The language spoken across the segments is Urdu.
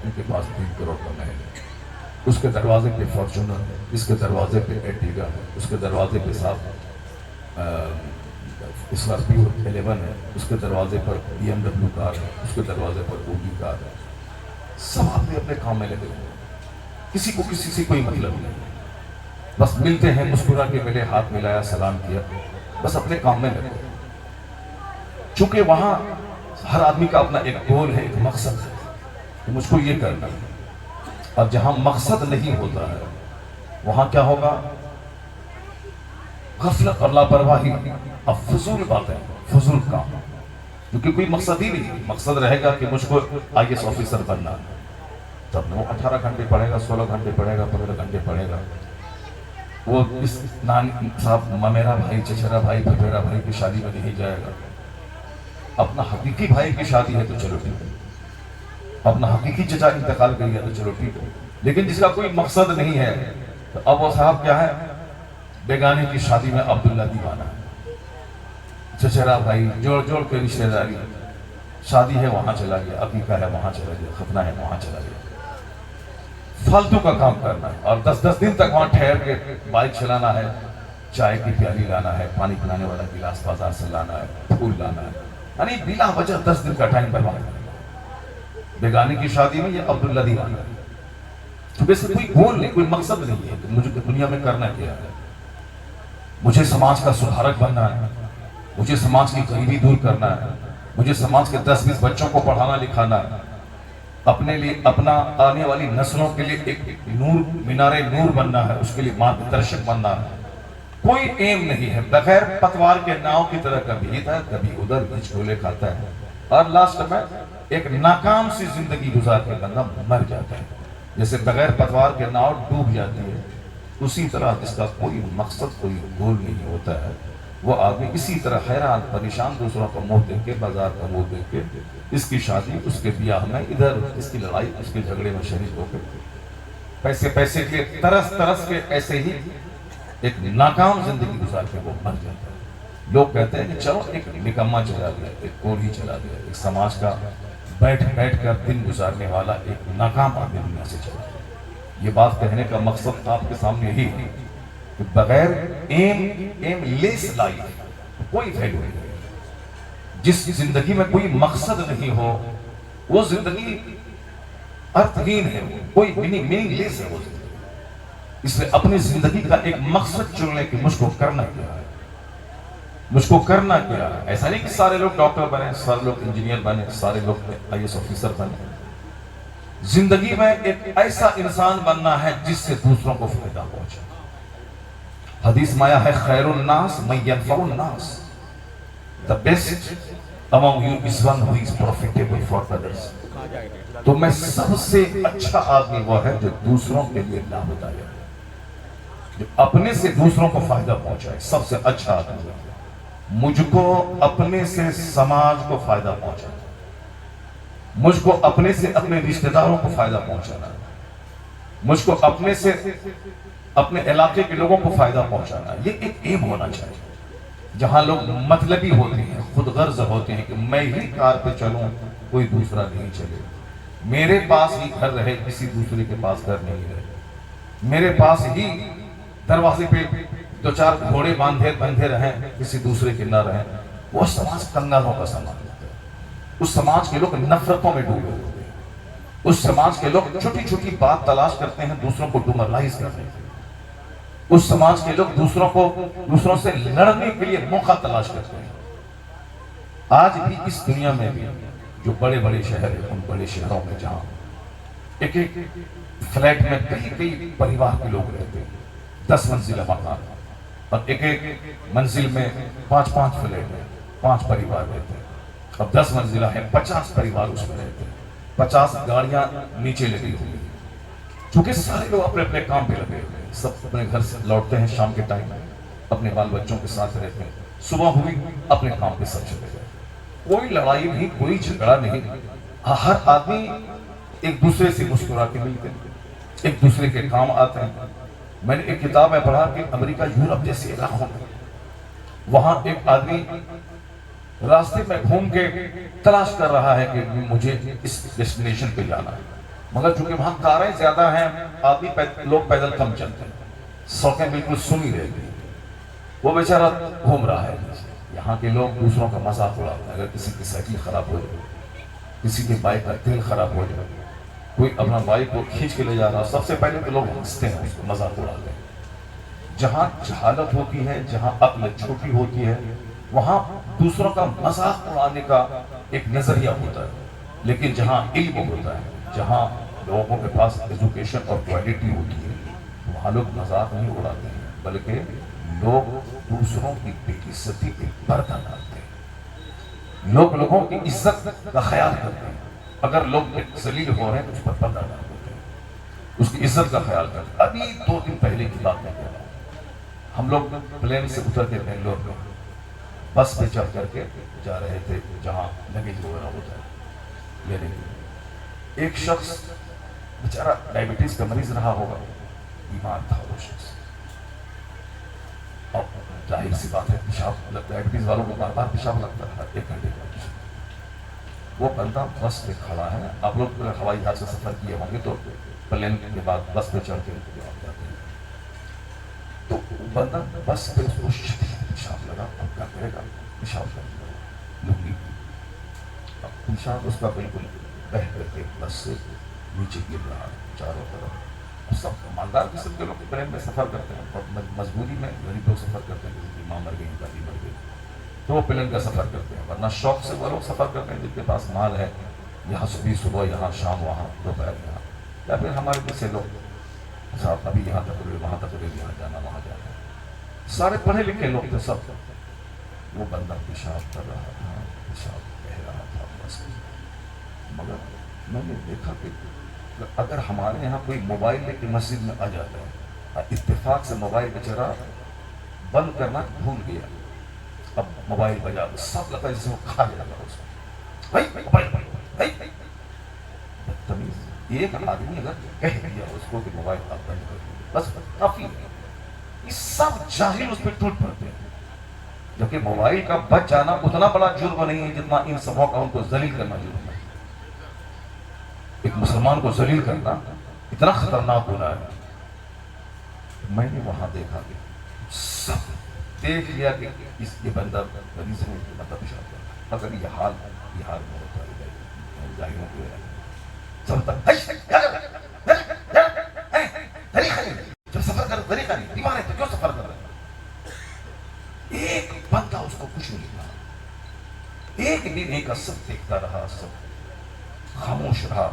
ان کے پاس 3 کروڑ کا محل ہے، اس کے دروازے پہ فارچونر ہے، اس کے دروازے پہ ایرٹیگا ہے، اس کے دروازے پہ صاحب اسکارپیو 11 ہے، اس کے دروازے پر BMW کار ہے، اس کے دروازے پر اوڈی کار ہے. سب اپنے اپنے کام میں لگے ہوئے ہیں، کسی کو کسی سے کوئی مطلب نہیں. بس ملتے ہیں، مسکرا کے ملے، ہاتھ ملایا، سلام کیا، بس اپنے کام میں لگے. چونکہ وہاں ہر آدمی کا اپنا ایک گول ہے، ایک مقصد ہے کہ مجھ کو یہ کرنا ہے. اور جہاں مقصد نہیں ہوتا ہے وہاں کیا ہوگا؟ غفلت اور لاپرواہی. اب فضول باتیں، فضول کام، کیونکہ کوئی مقصد ہی نہیں. مقصد رہے گا کہ مجھ کو IAS آفیسر بننا ہے، تب وہ 18 گھنٹے پڑھے گا، 16 گھنٹے پڑھے گا، 15 گھنٹے پڑھے گا. وہ اس نانی صاحب ممیرا بھائی، چچرا بھائی، پھپھیرا بھائی کی شادی میں نہیں جائے گا. اپنا حقیقی بھائی کی شادی ہے تو چلو ٹھیک ہے، اپنا حقیقی چچا انتقال کر گیا تو چلو ٹھیک ہے. لیکن جس کا کوئی مقصد نہیں ہے تو اب وہ صاحب کیا ہے؟ بیگانے کی شادی میں عبداللہ دیوانہ. چچرا بھائی جوڑ جوڑ کے رشتے داری، شادی ہے وہاں چلا گیا، عقیقہ ہے وہاں چلا گیا، ختنہ ہے وہاں چلا گیا. فالتو کا کام کرنا ہے، اور 10 دن تک وہاں ٹھہر کے بائک چلانا ہے، چائے کی پیالی لانا ہے، پانی پلانے والا گلاس بازار سے لانا ہے، پھول لانا ہے، یعنی بلا وجہ 10 دن کا ٹائم برباد کرنا. بیگانے کی شادی میں یہ عبداللہ دیوانہ ہے. کیونکہ اس میں کوئی گول نہیں، کوئی مقصد نہیں ہے کہ مجھے دنیا میں کرنا کیا ہے. مجھے سماج کا سدھارک بننا ہے، مجھے سماج کی غریبی دور کرنا ہے، مجھے سماج کے 10-20 بچوں کو پڑھانا لکھانا ہے، اپنے لیے، اپنا آنے والی نسلوں کے لیے ایک نور، مینار نور بننا ہے، اس کے لیے مارگدرشک بننا ہے. کوئی ایم نہیں ہے، بغیر پتوار کے ناؤ کی طرح کبھی ادھر کبھی ادھر ہچکولے کھاتا ہے، اور لاسٹ میں ایک ناکام سی زندگی گزار کے بندہ مر جاتا ہے. جیسے بغیر پتوار کے ناؤ ڈوب جاتی ہے، اسی طرح اس کا کوئی مقصد، کوئی گول نہیں ہوتا ہے. وہ آدمی اسی طرح حیران پریشان دوسروں کا منہ دیکھ کے، بازار کا منہ دیکھ کے، اس کی شادی، اس کے بیاہ میں ادھر، اس کی لڑائی، اس کے جھگڑے میں شریک ہو کے پیسے کے ترس کے ایسے ہی ایک ناکام زندگی گزار کے وہ مر جاتا ہے. لوگ کہتے ہیں کہ چلو ایک نکما چلا گیا، ایک کوڑھی چلا گیا، ایک سماج کا بیٹھ کر دن گزارنے والا ایک ناکام آدمی دنیا سے چلا گیا. یہ بات کہنے کا مقصد آپ کے سامنے یہی ہے کہ بغیر ایم لیس لائف کوئی ویلیو نہیں. جس زندگی میں کوئی مقصد نہیں ہو وہ زندگی ارتھہین ہے، کوئی میننگ لیس ہے وہ زندگی. اس لیے اپنی زندگی کا ایک مقصد چن لیں کہ مجھ کو کرنا کیا ہے، مجھ کو کرنا کیا ہے. ایسا نہیں کہ سارے لوگ ڈاکٹر بنے، سارے لوگ انجینئر بنے، سارے لوگ IAS آفیسر بنے. زندگی میں ایک ایسا انسان بننا ہے جس سے دوسروں کو فائدہ پہنچے. حدیث میں آیا ہے خیر الناس من ينفع الناس. The best among you is one who is profitable for others. تو میں سب سے اچھا آدمی وہ ہے جو دوسروں کے لیے لابھدایک ہے، جو اپنے سے دوسروں کو فائدہ پہنچائے. سب سے اچھا آدمی ہے. مجھ کو اپنے سے سماج کو فائدہ پہنچانا، مجھ کو اپنے سے اپنے رشتہ داروں کو فائدہ پہنچانا، مجھ کو اپنے سے اپنے علاقے کے لوگوں کو فائدہ پہنچانا. یہ ایک ایم ہونا چاہیے. جہاں لوگ مطلبی ہوتے ہیں، خود غرض ہوتے ہیں کہ میں ہی کار پہ چلوں، کوئی دوسرا نہیں چلے، میرے پاس ہی گھر رہے، کسی دوسرے کے پاس گھر نہیں رہے، میرے پاس ہی دروازے پہ 2-4 گھوڑے بندھے رہیں، کسی دوسرے کے نہ رہیں. وہ سماج کنگالوں کا سماج ہوتا ہے. اس سماج کے لوگ نفرتوں میں ڈوبے ہوتے ہیں. اس سماج کے لوگ چھوٹی چھوٹی بات تلاش کرتے ہیں، دوسروں کو ڈیمورلائز کرتے ہیں. اس سماج کے لوگ دوسروں سے لڑنے کے لیے موقع تلاش کرتے ہیں. آج بھی اس دنیا میں بھی جو بڑے بڑے شہر ہیں، ان بڑے شہروں میں جہاں ایک فلیٹ میں کئی پریوار کے لوگ رہتے ہیں، 10 منزلہ مکان، اور ایک منزل میں 5 فلیٹ ہیں، 5 پریوار رہتے ہیں. اب 10 منزلہ ہے، 50 پریوار اس میں رہتے ہیں، 50 گاڑیاں نیچے لگی ہوئی ہیں. چونکہ سارے لوگ اپنے اپنے کام پہ لگے ہوئے ہیں، سب اپنے گھر سے لوٹتے ہیں شام کے ٹائم میں، اپنے بال بچوں کے ساتھ رہتے ہیں. صبح ہوئی اپنے کام پہ سب چلے گئے. کوئی لڑائی نہیں، کوئی جھگڑا نہیں. ہر آدمی ایک دوسرے سے مسکرا کے ملتے ہیں، ایک دوسرے کے کام آتے ہیں. میں نے ایک کتاب میں پڑھا کہ امریکہ، یورپ جیسے علاقوں میں وہاں ایک آدمی راستے میں گھوم کے تلاش کر رہا ہے کہ مجھے اس ڈیسٹینیشن پہ جانا ہے. مگر چونکہ وہاں کاریں زیادہ ہیں، لوگ پیدل کم چلتے ہیں، سڑکیں بالکل سنی رہتی ہیں، وہ بیچارہ گھوم رہا ہے۔ یہاں کے لوگ دوسروں کا مذاق اڑاتے ہیں، اگر کسی کی سائیکل خراب ہو جائے، کسی کی بائک کا تیل خراب ہو جائے، کوئی اپنا بائک کو کھینچ کے لے جا رہا، سب سے پہلے تو لوگ ہنستے ہیں، اس کو مذاق اڑاتے ہیں۔ جہاں جہالت ہوتی ہے، جہاں عقل چھوٹی ہوتی ہے، وہاں دوسروں کا مذاق اڑانے کا ایک نظریہ ہوتا ہے، لیکن جہاں علم ہوتا ہے، جہاں لوگوں کے پاس ایجوکیشن اور کوالٹی ہوتی ہے، وہاں لوگ مذاق نہیں اڑاتے ہیں، بلکہ لوگ دوسروں کی بے عزتی پہ پردہ ڈالتے ہیں، لوگ لوگوں کی عزت کا خیال کرتے ہیں۔ اگر لوگ ذلیل ہو رہے ہیں تو اس پر پردہ ڈال دیتے ہیں، اس کی عزت کا خیال کرتے ہیں۔ ابھی 2 دن پہلے کی بات میں کہہ رہا ہوں، ہم لوگ پلین سے اتر کے بنگلور میں بس پہ چڑھ کر کے جا رہے تھے جہاں لگیج وغیرہ ہوتا ہے لینے کے لیے۔ ایک شخص بیچارہ ڈائبٹیز کا مریض رہا ہوگا، بیمار تھا وہ شخص، اور ظاہر سی بات ہے پیشاب، ڈائبٹیز والوں کو بار بار پیشاب لگتا ہے، 1 گھنٹے کا پیشاب۔ وہ بندہ بس پہ کھڑا ہے، آپ لوگ ہوائی جہاز سے سفر کیے ہوں گے تو پلین کے بعد بس پہ چڑھ کے آپ جاتے ہیں، تو بندہ بس پہ اس کو شدید پیشاب لگا، اب کیا کرے گا، پیشاب کر لگی، اب پیشاب اس کا بالکل بہ کر کے بس سے نیچے گر رہا چاروں طرف۔ سب مالدار قسم کے لوگ پلین میں سفر کرتے ہیں، اور مجبوری میں غریب لوگ سفر کرتے ہیں، کسی کی ماں مر گئی، دادی مر گئی، تو وہ پلین کا سفر کرتے ہیں، ورنہ شوق سے وہ لوگ سفر کرتے ہیں جن کے پاس مال ہے، یہاں صبح یہاں شام وہاں دوپہر یہاں، یا پھر ہمارے جیسے لوگ صاحب ابھی یہاں تقریر وہاں تقریر، یہاں جانا وہاں جانا، سارے پڑھے لکھے لوگ تھے سب۔ وہ بندہ پیشاب کر رہا تھا، پیشاب بہ رہا تھا بس، مگر میں نے دیکھا کہ اگر ہمارے یہاں کوئی موبائل لے کے مسجد میں آ جاتا ہے، اتفاق سے موبائل بیچارہ بند کرنا بھول گیا، اب موبائل بجا، سب لگا جسے وہ کھا جائے گا اس کو، بدتمیز۔ ایک آدمی اگر کہہ دیا اس کو کہ موبائل آپ بند کر دیں بس کافی ہے، یہ سب جاہل اس پہ ٹوٹ پڑتے ہیں، جبکہ موبائل کا بچ جانا اتنا بڑا جرم نہیں ہے جتنا ان سبوں کا ان کو ذلیل کرنا جرم ہے۔ ایک مسلمان کو ذلیل کرنا اتنا خطرناک گناہ ہے۔ میں نے وہاں دیکھا کہ سب دیکھ لیا کہ اس یہ بندہ مریض ہے، مطلب پیشاب کرتا، اگر یہ حال بہار میں ہوتا ہے ظاہروں کو جب سفر کر طریقہ نہیں، بیمار ہے تو کیوں سفر کر رہے ہیں؟ ایک بندہ اس کو کچھ نہیں کہا، ایک دن ایک سب دیکھتا رہا، سب خاموش رہا،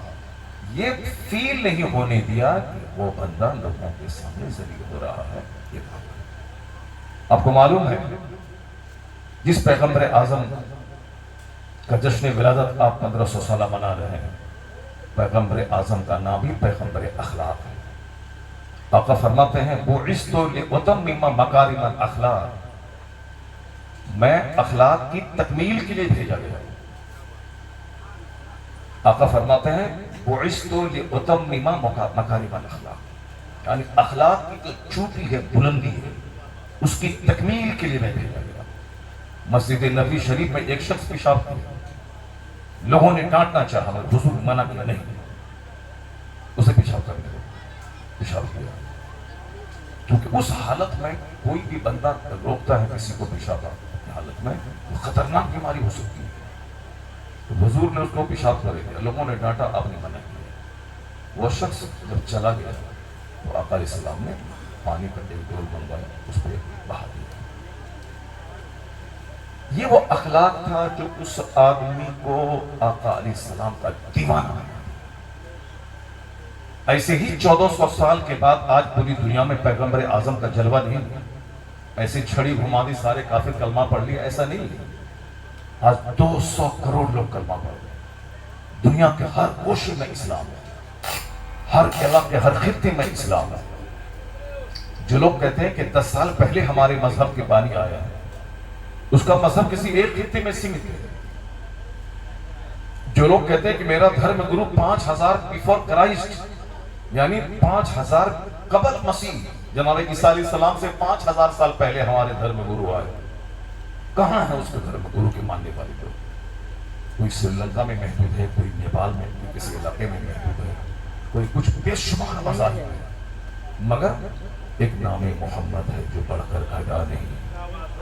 یہ فیل نہیں ہونے دیا کہ وہ بندہ لوگوں کے سامنے ذلیل ہو رہا ہے۔ یہ بات آپ کو معلوم ہے جس پیغمبر اعظم کا جشن ولادت آپ 1500 سالہ منا رہے ہیں، پیغمبر اعظم کا نام بھی پیغمبر اخلاق ہے۔ آقا فرماتے ہیں بعثت لأتمم مکارم الاخلاق، میں اخلاق کی تکمیل کے لیے بھیجا گیا۔ آقا فرماتے ہیں بعثت لأتمم مکارم الاخلاق، یعنی اخلاق کی جو چوٹی ہے، بلندی ہے، اس کی تکمیل کے لیے میں بھیجا گیا۔ مسجد نبوی شریف میں ایک شخص پیشاب کیا، لوگوں نے ڈانٹنا چاہا مگر حضور منع کیا نہیں، اسے پیشاب کرنے دو، پیشاب کیا، کیونکہ اس حالت میں کوئی بھی بندہ روکتا ہے کسی کو پیشاب کی حالت میں، وہ خطرناک بیماری ہو سکتی ہے۔ تو حضور نے اس کو پیشاب کرے دیا، لوگوں نے ڈانٹا، آپ نے منع کیا۔ وہ شخص جب چلا گیا تو آقا علیہ السلام نے پانی کا ایک ڈول بنوایا، اس پہ بہا دیا۔ یہ وہ اخلاق تھا جو اس آدمی کو آقا علیہ السلام کا دیوانہ بنا۔ ایسے ہی 1400 سال کے بعد آج پوری دنیا میں پیغمبر اعظم کا جلوہ نہیں ہے، ایسی چھڑی گھما دی سارے کافر کلمہ پڑھ لیا، ایسا نہیں ہے۔ آج 200 کروڑ لوگ کلمہ پڑھ رہے ہیں، دنیا کے ہر کوشے میں اسلام ہے، ہر علاقے ہر خطے میں اسلام ہے۔ جو لوگ کہتے ہیں کہ 10 سال پہلے ہمارے مذہب کے بانی آیا ہے، اس کا مذہب کسی ایک خطے میں سمت ہے۔ جو لوگ کہتے ہیں کہ میرا دھرم گرو 5000 بیفور کرائسٹ، یعنی 5000 قبل مسیح جناب عیسیٰ علیہ السلام سے 5000 سال پہلے ہمارے دھرم گرو آئے، کہاں ہے اس کے دھرم گرو کے ماننے والے لوگ؟ کوئی سری لنکا میں محدود ہے، کوئی نیپال میں، کوئی کسی علاقے میں محدود ہے، کوئی کچھ بے شمار مذاہب ہے، مگر ایک نام محمد ہے جو بڑھ کر گھٹا نہیں،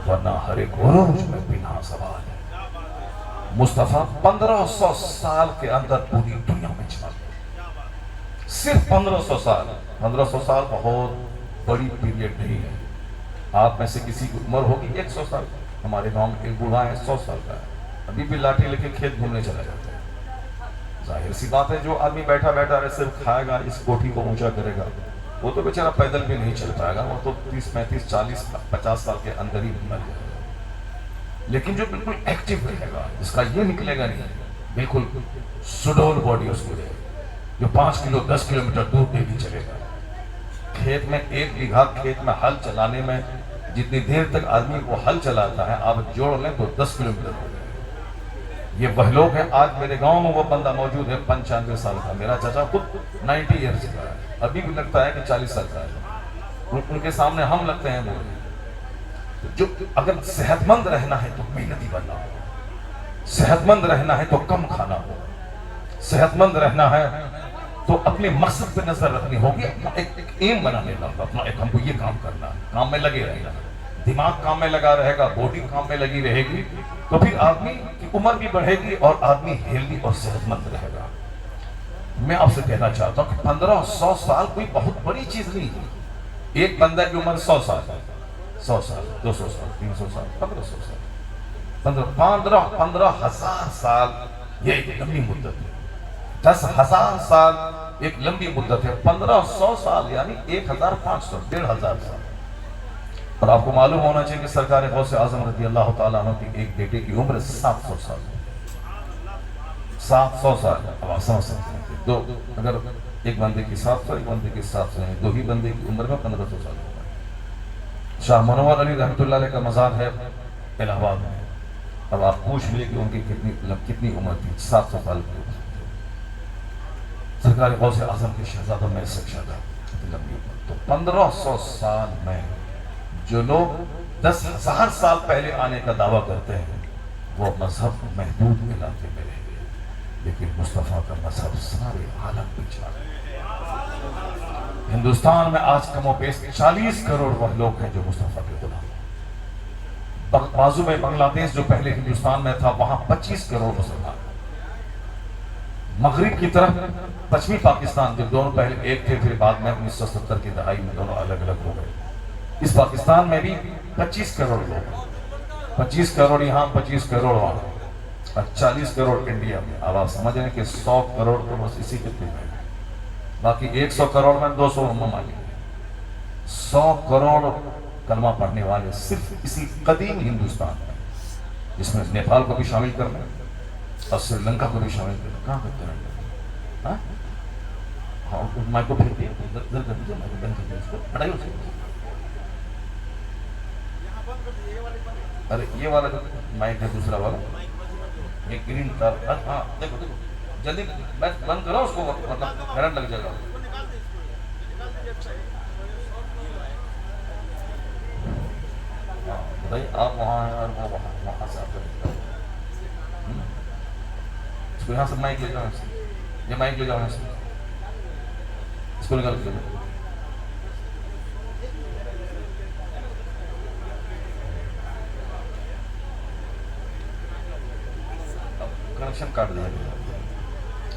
ورنہ ہر ایک عروج میں بنا سوال ہے۔ مصطفیٰ 1500 سال کے اندر پوری دنیا میں چھا گئے، صرف 1500 سال۔ 1500 سال بہت بڑی پیریڈ نہیں ہے۔ آپ میں سے کسی کی عمر ہوگی 100 سال، ہمارے گاؤں میں ایک بوڑھا ہے 100 سال کا ہے، ابھی بھی لاٹھی لے کے کھیت گھومنے چلا جاتا ہے۔ ظاہر سی بات ہے جو آدمی بیٹھا بیٹھا رہے صرف کھائے گا، اس کوٹھی کو اونچا کرے گا، وہ تو بیچارہ پیدل بھی نہیں چل پائے گا، وہ تو 30 35 40 50 سال کے اندر ہی مر جائے گا۔ لیکن جو بالکل ایکٹیو رہے گا، جس کا یہ نکلے گا نہیں، بالکل سڈول باڈی اس کو دے گا، جو 5 کلو 10 کلومیٹر دور ڈیلی چلے گا۔ کھیت میں 1 بیگھہ کھیت میں ہل چلانے میں جتنی دیر تک آدمی وہ ہل چلاتا ہے، آپ جوڑ لیں تو 10 کلومیٹر ہو جائے گا۔ یہ وہ لوگ ہیں، آج میرے گاؤں میں وہ بندہ موجود ہے 95 سال کا، میرا چچا خود 90 ایئرز کا ہے، ابھی بھی لگتا ہے کہ 40 سال کا ہے، ان کے سامنے ہم لگتے ہیں بولے۔ جو اگر صحت مند رہنا ہے تو محنتی بننا ہو، صحت مند رہنا ہے تو کم کھانا ہو، صحت مند رہنا ہے تو اپنے مقصد پہ نظر رکھنی ہوگی، اپنا ایک ایم بنانے کا، اپنا ایک ہم کو یہ کام کرنا ہے، کام میں لگے رہنا، دماغ کام میں لگا رہے گا، باڈی کام میں لگی رہے گی، تو پھر آدمی کی عمر بھی بڑھے گی اور آدمی ہیلدی اور صحت مند رہے گا۔ میں آپ سے کہنا چاہتا ہوں کہ 1500 سال کوئی بہت بڑی چیز نہیں ہے۔ ایک بندہ کی عمر 100 سال ہے، 100 سال 200 سال 300 سال 1500 سال 15,000 سال یہ ایک لمبی مدت ہے۔ 10,000 سال ایک لمبی مدت ہے، 1500 سال یعنی 1,500 1,500 سال۔ اور آپ کو معلوم ہونا چاہیے کہ سرکار غوث اعظم رضی اللہ تعالیٰ عنہ کی ایک بیٹے کی عمر 700 سال، 700 سال۔ اب آپ سمجھ سکتے ہیں دو، اگر ایک بندے کی 700 ایک بندے کی 700 ہیں، دو ہی بندے کی عمر میں 1500 سال ہوگا۔ شاہ منور علی رحمۃ اللہ علیہ کا مزار ہے الہ آباد میں، اب آپ پوچھ لیے کہ ان کی کتنی عمر تھی، 700 سال کی عمر تھی۔ سرکار غوث اعظم کے شہزادوں میں سے شہزادہ لمبی عمر، تو 1500 سال میں جو لوگ 10,000 سال پہلے آنے کا دعویٰ کرتے ہیں وہ مذہب محدود علاقے میں رہ گئے، لیکن مصطفیٰ کا مذہب سارے عالم پہ چھا گیا۔ ہندوستان میں آج کم و بیش 40 کروڑ وہ لوگ ہیں جو مصطفیٰ کے غلام۔ بازو میں بنگلہ دیش جو پہلے ہندوستان میں تھا وہاں 25 کروڑ مسلمان۔ مغرب کی طرف پچھمی پاکستان، جب دونوں پہلے ایک تھے پھر بعد میں 1970 کی دہائی میں دونوں الگ الگ ہو گئے، اس پاکستان میں بھی 25 کروڑ لوگ، 25 کروڑ یہاں 25 کروڑ وہاں، اور 40 کروڑ انڈیا میں۔ اب آپ سمجھ رہے ہیں کہ 100 کروڑ تو بس اسی کے تھے، باقی 100 کروڑ میں 200 ممالک، 100 کروڑ کلمہ پڑھنے والے صرف اسی قدیم ہندوستان میں، جس میں نیپال کو بھی شامل کرنا اور سری لنکا کو بھی شامل کرنا۔ کہاں کرتے ہیں؟ ہاں مائک کو پھیر دیا، ادھر کر دیجیے، مائک کو بند کر دیا، اس کو ہٹائیے اسے۔ ارے یہ والا جو مائک ہے دوسرا والا، یہ گرین کار، ہاں دیکھو دیکھو جلدی بند کرو اس کو، مطلب کرنٹ لگ جائے گا۔ بھائی آپ وہاں ہیں اور وہ وہاں سے آپ کا اس کو یہاں سے مائک لے جاؤ، یہ مائک لے جاؤ یہاں سے، اس کو نکال کے کنیکشن کاٹ دیا گیا۔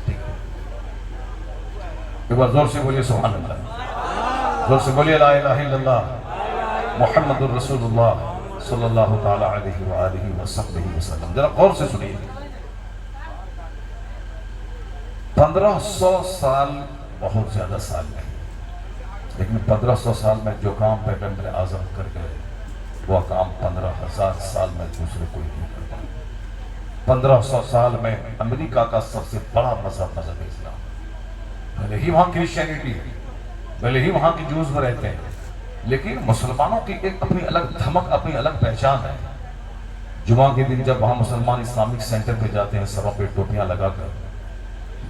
ٹھیک ہے، ایک بار زور سے بولیے سبحان اللہ، زور سے بولیے لا الہ الا اللہ محمد الرسول اللہ صلی اللہ تعالی علیہ وآلہ وسلم۔ ذرا غور سے سنیے، 1500 سال بہت زیادہ سال نہیں، لیکن 1500 سال میں جو کام پیغمبر اعظم کر گئے وہ کام 15,000 سال میں دوسرے کوئی نہیں کر پائے۔ 1500 سال میں امریکہ کا سب سے بڑا مذہب اسلام، بھلے ہی وہاں کرسچینٹی ہے، بھلے ہی وہاں کی جوز میں رہتے ہیں، لیکن مسلمانوں کی ایک اپنی الگ دھمک، اپنی الگ پہچان ہے۔ جمعہ کے دن جب وہاں مسلمان اسلامک سینٹر پہ جاتے ہیں سروں پہ ٹوپیاں لگا کر،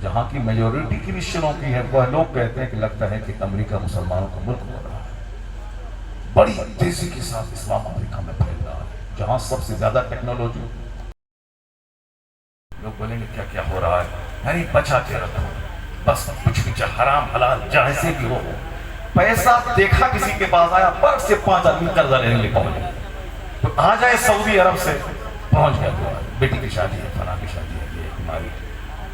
جہاں کی میجورٹی کرسچنوں کی ہے، وہ لوگ کہتے ہیں کہ لگتا ہے کہ امریکہ مسلمانوں کا ملک ہو رہا ہے، بڑی تیزی کے ساتھ اسلام امریکہ میں پھیل رہا ہے، جہاں سب سے زیادہ ٹیکنالوجی۔ لوگ بولیں گے کیا کیا ہو رہا ہے، یعنی بچا کے رکھو، بس کچھ بھی چاہے حرام حلال جیسے بھی ہو، پیسہ دیکھا کسی کے پاس آیا، پر سے 5 آدمی قرضہ لینے کے لیے پہنچ گئے، تو آ جائے سعودی عرب سے پہنچ گیا، تو بیٹی کی شادی ہے، فلاں کی شادی ہے، یہ بیماری،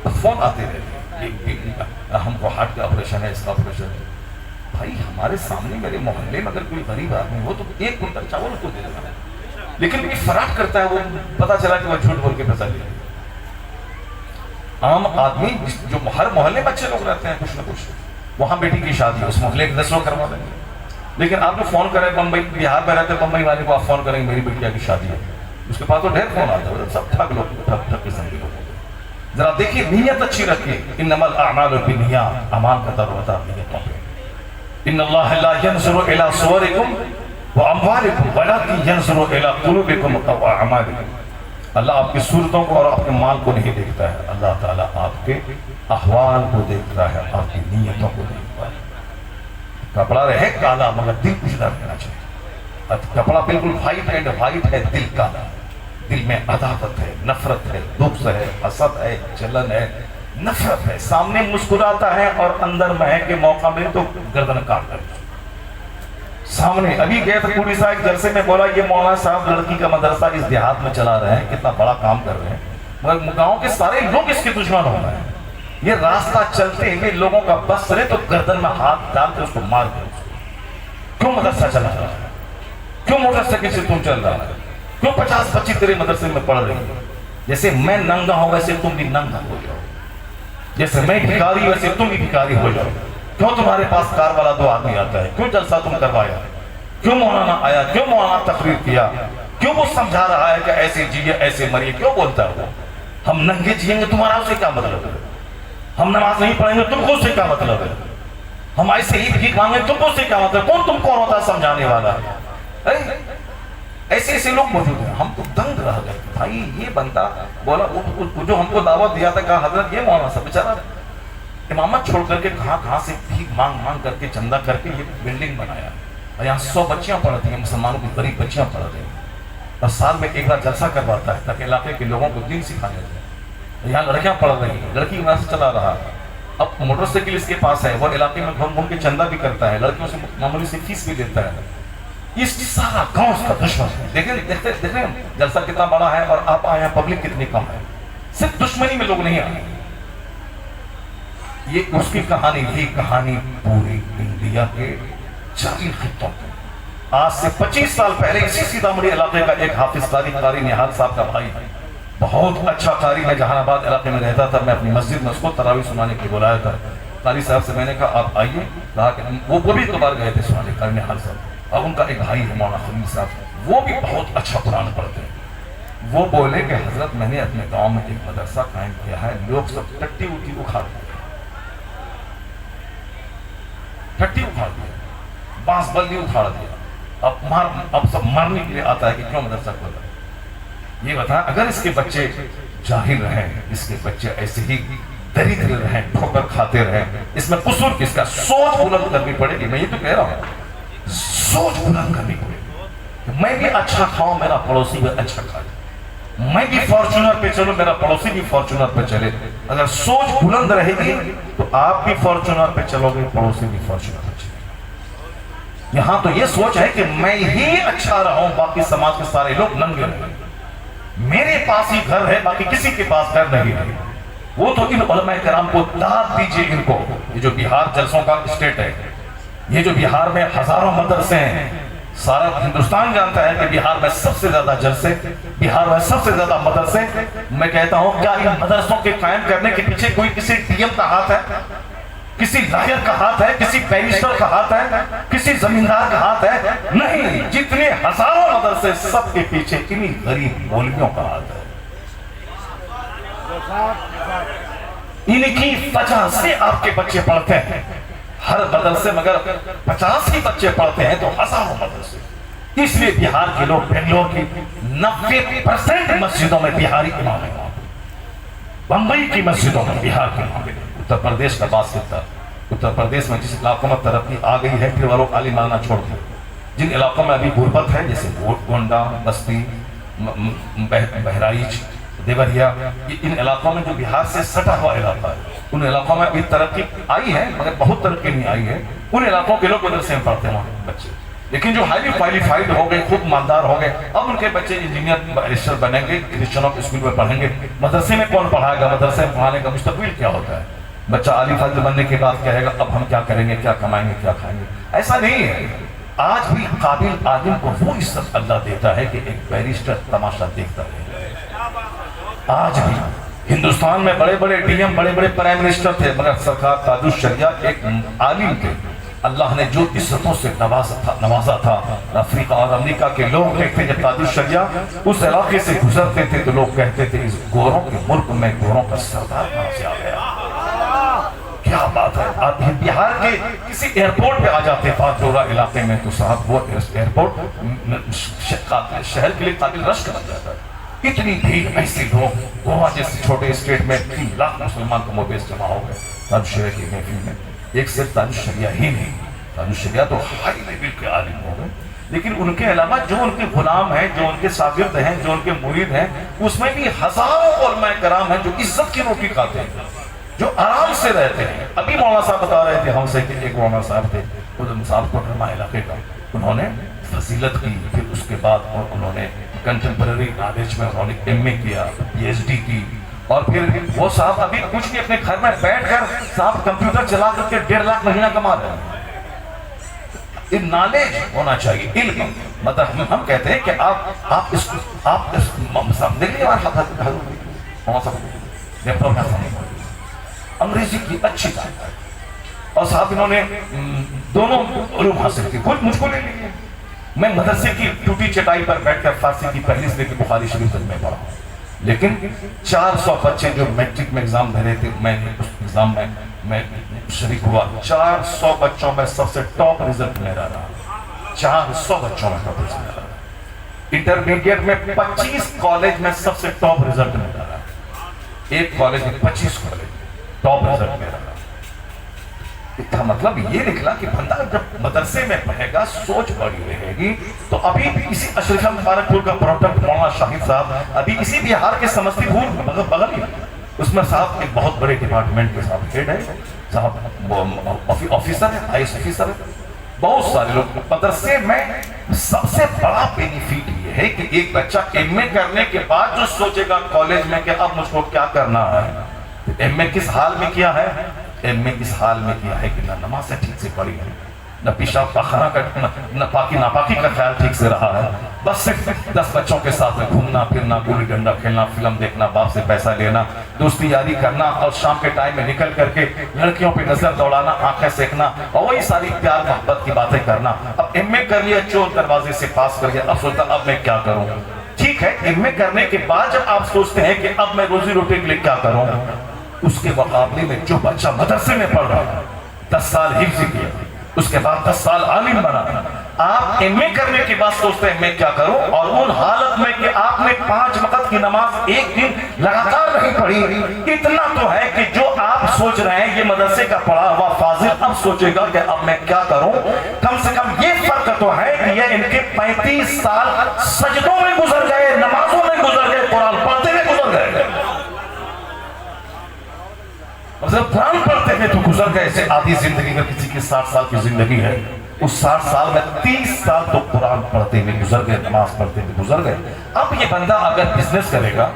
تو فون آتے رہتے ہیں، ہم کو ہارٹ کا آپریشن ہے، اس کا آپریشن ہے۔ بھائی ہمارے سامنے میرے محلے میں اگر کوئی غریب آدمی ہو تو 1 کنٹل چاول اس کو دے دینا، لیکن کوئی فراڈ کرتا ہے، وہ پتا چلا کہ وہ جھوٹ بول کے پیسہ لے لے۔ عام آدمی جو ہر محلے میں اچھے لوگ رہتے ہیں، کچھ نہ کچھ، وہاں بیٹی کی شادی ہے، اس محلے کے 10 لوگ کروا دیں گے، لیکن آپ نے فون کرے بمبئی، بہار میں رہتے بمبئی والے کو آپ فون کریں گے میری بیٹیا کی شادی ہے، اس کے پاس تو ڈھیر فون آتا ہے، سب ٹھگ لوگ، ٹھگ قسم کے لوگ ہوتے ہیں۔ ذرا دیکھیے نیت اچھی رکھیے، انما الاعمال بالنیات، اعمال کا تروتا نیتوں پہ۔ ان اللہ لا ينظر الى صورکم واموالکم ولکن ينظر الى قلوبکم واعمالکم۔ اللہ آپ کی صورتوں کو اور آپ کے مال کو نہیں دیکھتا ہے، اللہ تعالیٰ آپ کے احوال کو دیکھتا ہے، آپ کی نیتوں کو دیکھتا ہے۔ کپڑا رہے کالا مگر دل کچھ نہ رہنا چاہیے، کپڑا بالکل وائٹ اینڈ وائٹ ہے، دل کالا، دل میں عداوت ہے، نفرت ہے، بغض ہے، حسد ہے، جلن ہے، نفرت ہے، سامنے مسکراتا ہے اور اندر میں کہ موقع ملے تو گردن کاٹ کر سامنے۔ ابھی گئے تھے پوری صاحب جلسے میں، بولا یہ مولانا صاحب لڑکی کا مدرسہ اس دیہات میں چلا رہے ہیں، کتنا بڑا کام کر رہے ہیں، مگر گاؤں کے سارے لوگ اس کے دشمن ہو رہے ہیں، یہ راستہ چلتے ہوئے لوگوں کا بس چلے تو گردن میں ہاتھ ڈال کے اس کو مار دے۔ کیوں مدرسہ چلا رہا ہے؟ کیوں موٹر سائیکل سے تم چل رہا ہے؟ کیوں 50 بچی تیرے مدرسے میں پڑھ رہی ہے؟ جیسے میں ننگا ہوں ویسے تم بھی ننگا ہو جاؤ، جیسے میں بھکاری ویسے تم بھی بھکاری ہو جاؤ۔ کیوں تمہارے پاس کار والا 2 آدمی آتا ہے؟ کیوں جلسہ تم کروایا؟ کیوں مولانا آیا؟ کیوں مولانا تقریر کیا؟ کیوں وہ سمجھا رہا ہے کہ ایسے جیے ایسے مریے؟ کیوں بولتا ہے وہ؟ ہم ننگے جیئیں گے تمہارا اسے کیا مطلب ہے؟ ہم نماز نہیں پڑھیں گے تم کو اسے کیا مطلب ہے؟ ہم ایسے ہی بھیک مانگیں تم کو اسے کیا مطلب؟ کون تم کون ہوتا ہے سمجھانے والا؟ ایسے ایسے لوگ موجود ہیں، ہم تو دنگ رہ گئے۔ بھائی یہ بندہ بولا جو ہم کو دعوت دیا تھا، کہا حضرت یہ مولانا صاحب بیچارہ امامت چھوڑ کر کے کہاں سے بھیک مانگ مانگ کر کے چندہ کر کے یہ بلڈنگ بنایا، اور یہاں 100 بچیاں پڑھتی ہیں، مسلمانوں کی غریب بچیاں پڑھتی ہیں، اور سال میں 1 بار جلسہ کرواتا ہے تاکہ علاقے کے لوگوں کو دین سکھایا جائے۔ یہاں لڑکیاں پڑھ رہی ہیں، لڑکی وہاں سے چلا رہا، اب موٹر سائیکل اس کے پاس ہے، وہ علاقے میں گھوم گھوم کے چندہ بھی کرتا ہے، لڑکیوں سے معمولی سی فیس بھی دیتا ہے۔ اس سارا گاؤں اس کا دشمن ہے۔ دیکھیں جلسہ کتنا بڑا ہے اور آپ آئے ہیں، پبلک کتنی کم ہے، صرف دشمنی میں لوگ نہیں آئے۔ یہ اس کی کہانی، یہ کہانی پوری انڈیا کے 40 خطوں کی۔ آج سے 25 سال پہلے اسی سیتامڑھی علاقے کا ایک حافظ قاری نہال صاحب کا بھائی، بہت اچھا قاری، میں جہان آباد علاقے میں رہتا تھا، میں اپنی مسجد میں اس کو تراویح سنانے کے لیے بلایا تھا۔ قاری صاحب سے میں نے کہا آپ آئیے، کہا کہ وہ بھی 2 بار گئے تھے سنانے، قاری نہال صاحب، اور ان کا ایک بھائی ہے مولانا خلیل صاحب، وہ بھی بہت اچھا قرآن پڑھتے ہیں۔ وہ بولے کہ حضرت میں نے اپنے گاؤں میں ایک مدرسہ قائم کیا ہے، لوگ سب ٹٹی اٹھی اکھاڑ دیا، ٹٹی اکھاڑ دیا، بانس بلدی اکھاڑ دیا، اب سب مارنے کے لیے آتا ہے کہ کیوں مدرسہ کھولا۔ یہ بتا اگر اس کے بچے جاہل رہیں، اس کے بچے ایسے ہی دریدر رہیں، ٹھوکر کھاتے رہیں، اس میں قصور کس کا؟ سوچ بلند کرنی پڑے گی۔ میں یہ تو کہہ رہا ہوں، سوچ بلند کرنی پڑے گی، میں بھی اچھا کھاؤں، میرا پڑوسی بھی اچھا کھائے، میں بھی فارچونر پہ چلوں، میرا پڑوسی بھی فارچونر پہ چلے۔ اگر سوچ بلند رہے گی تو آپ بھی فارچونر پہ چلو گے، پڑوسی بھی فارچونر پہ چلے گا۔ یہاں تو یہ سوچ ہے کہ میں ہی اچھا رہوں، باقی سماج کے سارے لوگ ننگے رہیں، میرے پاس ہی گھر ہے، باقی کسی کے پاس گھر نہیں ہے۔ وہ تو ان علماء کرام کو داد دیجئے، ان کو، یہ جو بہار جلسوں کا اسٹیٹ ہے، یہ جو بہار میں ہزاروں مدرسے ہیں، سارا ہندوستان جانتا ہے کہ بہار میں سب سے زیادہ جلسے، بہار میں سب سے زیادہ مدرسے۔ میں کہتا ہوں کیا ان مدرسوں کے قائم کرنے کے پیچھے کوئی کسی ٹی ایم کا ہاتھ ہے، کسی لائر کا ہاتھ ہے، کسی بیرسٹر کا ہاتھ ہے، کسی زمیندار کا ہاتھ ہے؟ نہیں، جتنے ہزاروں مدرسے، سب کے پیچھے انہی غریب مولویوں کا ہاتھ ہے۔ ان کی وجہ سے آپ کے بچے پڑھتے ہیں، ہر مدرسے مگر 50 ہی بچے پڑھتے ہیں تو ہزاروں مدرسے۔ اس لیے بہار کے لوگ، بنگلور کی 90% مسجدوں میں بہاری امام ہیں، بمبئی کی مسجدوں میں بہار کے امام ہیں۔ اتر پردیش کا بات کرتا، اتر پردیش میں جس علاقوں میں ترقی آ گئی ہے، پھر وہ لوگ عالم ماننا چھوڑ دیں۔ جن علاقوں میں ابھی غربت ہے، جیسے گونڈا، بستی، بہرائچ، دیوریا، ان علاقوں میں جو بہار سے سٹا ہوا علاقہ ہے، ان علاقوں میں بھی ترقی آئی ہے مگر بہت ترقی نہیں آئی ہے. ان علاقوں کے لوگ مدرسے میں پڑھتے ہیں وہاں بچے, لیکن جو ہائیلی کوالیفائڈ ہو گئے, خود مالدار ہو گئے, اب ان کے بچے انجینئر بیرسٹر بنیں گے, کرسچنوں کے اسکول میں پڑھیں گے. مدرسے میں کون پڑھائے گا؟ مدرسے میں پڑھانے کا مستقبل کیا ہوتا ہے؟ بچہ عالم فاضل بننے کے بعد کہے گا اب ہم کیا کریں گے, کیا کمائیں گے, کیا کھائیں گے. ایسا نہیں ہے. آج بھی قابل عالم کو وہ عزت اللہ دیتا ہے کہ ایک بیرسٹر تماشا دیکھتا رہے. آج بھی ہندوستان میں بڑے بڑے ڈی ایم, بڑے بڑے پرائم منسٹر تھے, مگر سرکار تاج الشریعہ ایک عالم تھے. اللہ نے جو عزتوں سے نوازا تھا. افریقہ اور امریکہ کے لوگ دیکھتے جب تاج الشریعہ اس علاقے سے گزرتے تھے تو لوگ کہتے تھے اس گوروں کے ملک میں گوروں کا سردار کہاں سے آ گیا. کیا بات ہے. آپ بہار کے کسی ایئرپورٹ پہ آ جاتے پانچورا علاقے میں تو صاحب وہ ایئرپورٹ شہر کے لیے قابل رشک بن جاتا ہے. اتنی بھیڑ, ایسے لوگ. گوا جیسے چھوٹے اسٹیٹ میں 3 لاکھ مسلمان کو موبیس جمع ہو گئے تاج الشریعہ کی محفل میں. ایک صرف تاج الشریعہ ہی نہیں, تاج الشریعہ تو ہائی لیول کے عالم ہو گئے, لیکن ان کے علاوہ جو ان کے غلام ہیں, جو ان کے شاگرد ہیں, جو ان کے مرید ہیں, اس میں بھی ہزاروں علماء کرام ہیں جو عزت کی روٹی کھاتے ہیں, جو آرام سے رہتے ہیں. ابھی مولانا صاحب بتا رہے تھے ہم سے کہ ایک مولانا صاحب تھے ادھر صاحب کوٹرما علاقے کا, انہوں نے فضیلت کی, پھر اس کے بعد انہوں نے کنٹمپرری نالج میں انہوں نے ایم اے کیا, پی ایچ ڈی کی, اور پھر وہ صاحب ابھی کچھ نہیں اپنے گھر میں بیٹھ کر صاحب کمپیوٹر چلا کر کے 1.5 لاکھ مہینہ کما رہے ہیں. یہ نالج ہونا چاہیے, علم. مطلب ہم کہتے ہیں کہ آپ انگریزی کی اچھی بات ہے, اور صاحب انہوں نے دونوں علوم حاصل کی. خود مجھ کو لے لیجیے, میں مدرسے کی ٹوٹی چٹائی پر بیٹھ کر فارسی کی پہلی سے لے کے بخاری شریف تک میں پڑھا ہوں, لیکن 400 بچے جو میٹرک میں ایگزام دے رہے تھے, میں اس ایگزام میں شریک ہوا. 400 بچوں میں سب سے ٹاپ رزلٹ میرا رہا. 400 بچوں میں ٹاپ رزلٹ میرا رہا. انٹرمیڈیٹ میں 25 کالج میں سب سے ٹاپ رزلٹ میرا رہا. ایک کالج میں 25 کالج ٹاپ رزلٹ میرا رہا. اس کا مطلب یہ نکلا کہ بندہ جب مدرسے میں پڑھے گا, سوچ بڑی رہے گی. تو ابھی بھی اسی اشرف مبارک پور کا پروڈکٹ مولانا شاہد صاحب ابھی اسی بہار کے سمستی پور بغل ہی, اس میں صاحب ایک بہت بڑے ڈپارٹمنٹ کے صاحب ہیڈ ہے, صاحب آفیسر ہے, آئی ایس آفیسر ہے. بہت سارے لوگ مدرسے میں سب سے بڑا بینیفٹ یہ ہے کہ ایک بچہ ایم اے کرنے کے بعد جو سوچے گا کالج میں کہ اب مجھ کو کیا کرنا ہے, ایم اے کس حال میں کیا ہے, ایم اے اس حال میں کیا ہے کہ نہ نماز ٹھیک سے پڑھی ہے, نہ پیشاب پاخانہ کا نہ ناپاکی کا خیال ٹھیک سے رہا ہے, بس صرف 10 بچوں کے ساتھ میں گھومنا پھرنا, گلی ڈنڈا کھیلنا, فلم دیکھنا, باپ سے پیسہ لینا, دوستی یاری کرنا, اور شام کے ٹائم میں نکل کر کے لڑکیوں پہ نظر دوڑانا, آنکھیں سیکھنا, اور وہی ساری پیار محبت کی باتیں کرنا. اب ایم اے کر لیا, چور دروازے سے پاس کر گیا, اب سوچتا اب میں کیا کروں. ٹھیک ہے, ایم اے کرنے کے بعد جب آپ سوچتے ہیں کہ اب میں روزی روٹی کے لیے کیا کروں, اس کے مقابلے میں جو بچہ مدرسے میں پڑھ رہا ہے, 10 سال حفظ کیا, اس کے بعد 10 سال عالم بنا, آپ ایم اے کرنے کے بعد سوچتے ہیں میں کیا کروں, اور ان حالت میں کہ آپ نے 5 وقت کی نماز ایک دن لگاتار نہیں پڑھی. اتنا تو ہے کہ جو آپ سوچ رہے ہیں یہ مدرسے کا پڑھا ہوا فاضل اب سوچے گا کہ اب میں کیا کروں. کم سے کم یہ فرق تو ہے کہ یہ ان کے 35 سال سجدوں میں گزر گئے, نمازوں میں گزر گئے, قرآن پڑھتے ہوئے گزر گئے. جب قرآن پڑھتے ہیں تو گزر گئے. ایسے آدھی زندگی اگر کسی کی 60 سال کی زندگی ہے, اس 60 سال میں 30 سال تو قرآن پڑھتے ہوئے گزر گئے, نماز پڑھتے ہوئے گزر گئے. اب یہ بندہ اگر بزنس کرے گا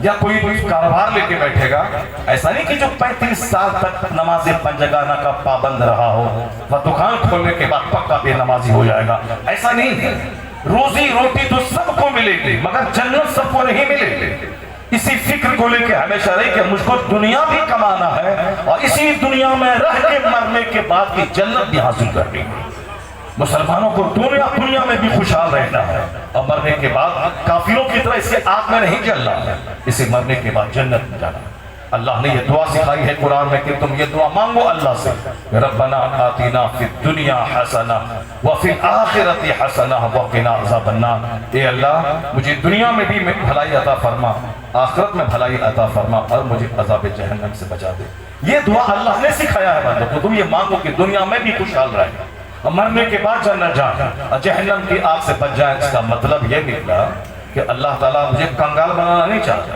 یا کوئی کاروبار لے کے بیٹھے گا, ایسا نہیں کہ جو 35 سال تک نماز پنجگانہ کا پابند رہا ہو وہ دکان کھولنے کے بعد پکا بے نمازی ہو جائے گا. ایسا نہیں ہے. روزی روٹی تو سب کو ملے گی مگر جنت سب کو نہیں ملے گی. اسی فکر کو لے کے ہمیشہ رہے کہ مجھ کو دنیا بھی کمانا ہے اور اسی دنیا میں رہ کے مرنے کے بعد کی جنت بھی حاصل کرنی ہے. مسلمانوں کو دنیا میں بھی خوشحال رہنا ہے اور مرنے کے بعد کافروں کی طرح اسے آگ میں نہیں جلنا ہے, اسے مرنے کے بعد جنت میں جانا ہے. اللہ نے یہ دعا سکھائی ہے قرآن میں کہ تم یہ دعا مانگو اللہ سے, ربنا آتنا فی الدنیا حسنہ وفی الآخرۃ حسنہ وقنا عذاب النار. اے اللہ مجھے دنیا میں بھی بھلائی عطا فرما, آخرت میں بھلائی عطا فرما, اور مجھے عذاب جہنم سے بچا دے. یہ دعا اللہ نے سکھایا ہے بندوں کو. تم یہ مانگو کہ دنیا میں بھی خوشحال رہے اور مرنے کے بعد جنت جائیں اور جہنم کی آگ سے بچ جائیں. اس کا مطلب یہ نکلا کہ اللہ تعالیٰ مجھے کنگال بنانا نہیں چاہتا,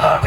8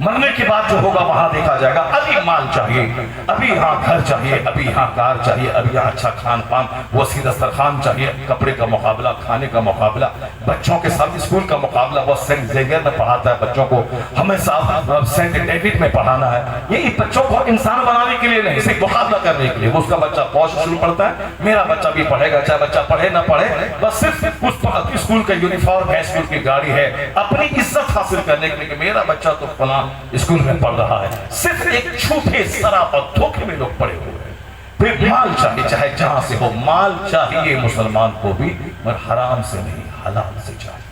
مرنے کے بعد جو ہوگا وہاں دیکھا جائے گا. ابھی مال چاہیے, ابھی یہاں گھر چاہیے, ابھی یہاں کار چاہیے, ابھی یہاں اچھا کھان پان, وسیع دسترخوان چاہیے, کپڑے کا مقابلہ, کھانے کا مقابلہ, بچوں کے ساتھ اسکول کا مقابلہ. وہ سینٹ زیویئر میں پڑھاتا ہے بچوں کو, ہمیں صاحب سینٹ ڈیوڈ میں پڑھانا ہے. یہ بچوں کو انسان بنانے کے لیے نہیں, صرف مقابلہ کرنے کے لیے. اس کا بچہ پوش شروع پڑھتا ہے, میرا بچہ بھی پڑھے گا, چاہے بچہ پڑھے نہ پڑھے, بس صرف اس اسکول کا یونیفارم ہے, اسکول کی گاڑی ہے, اپنی عزت حاصل کرنے کے لیے کہ میرا بچہ تو فلاں اسکول میں پڑھ رہا ہے. صرف ایک جھوٹے سراپ اور دھوکے میں لوگ پڑے ہوئے ہیں. پھر مال چاہیے, چاہے جہاں سے ہو, مال چاہیے مسلمان کو بھی, مگر حرام سے نہیں, حلال سے چاہیے.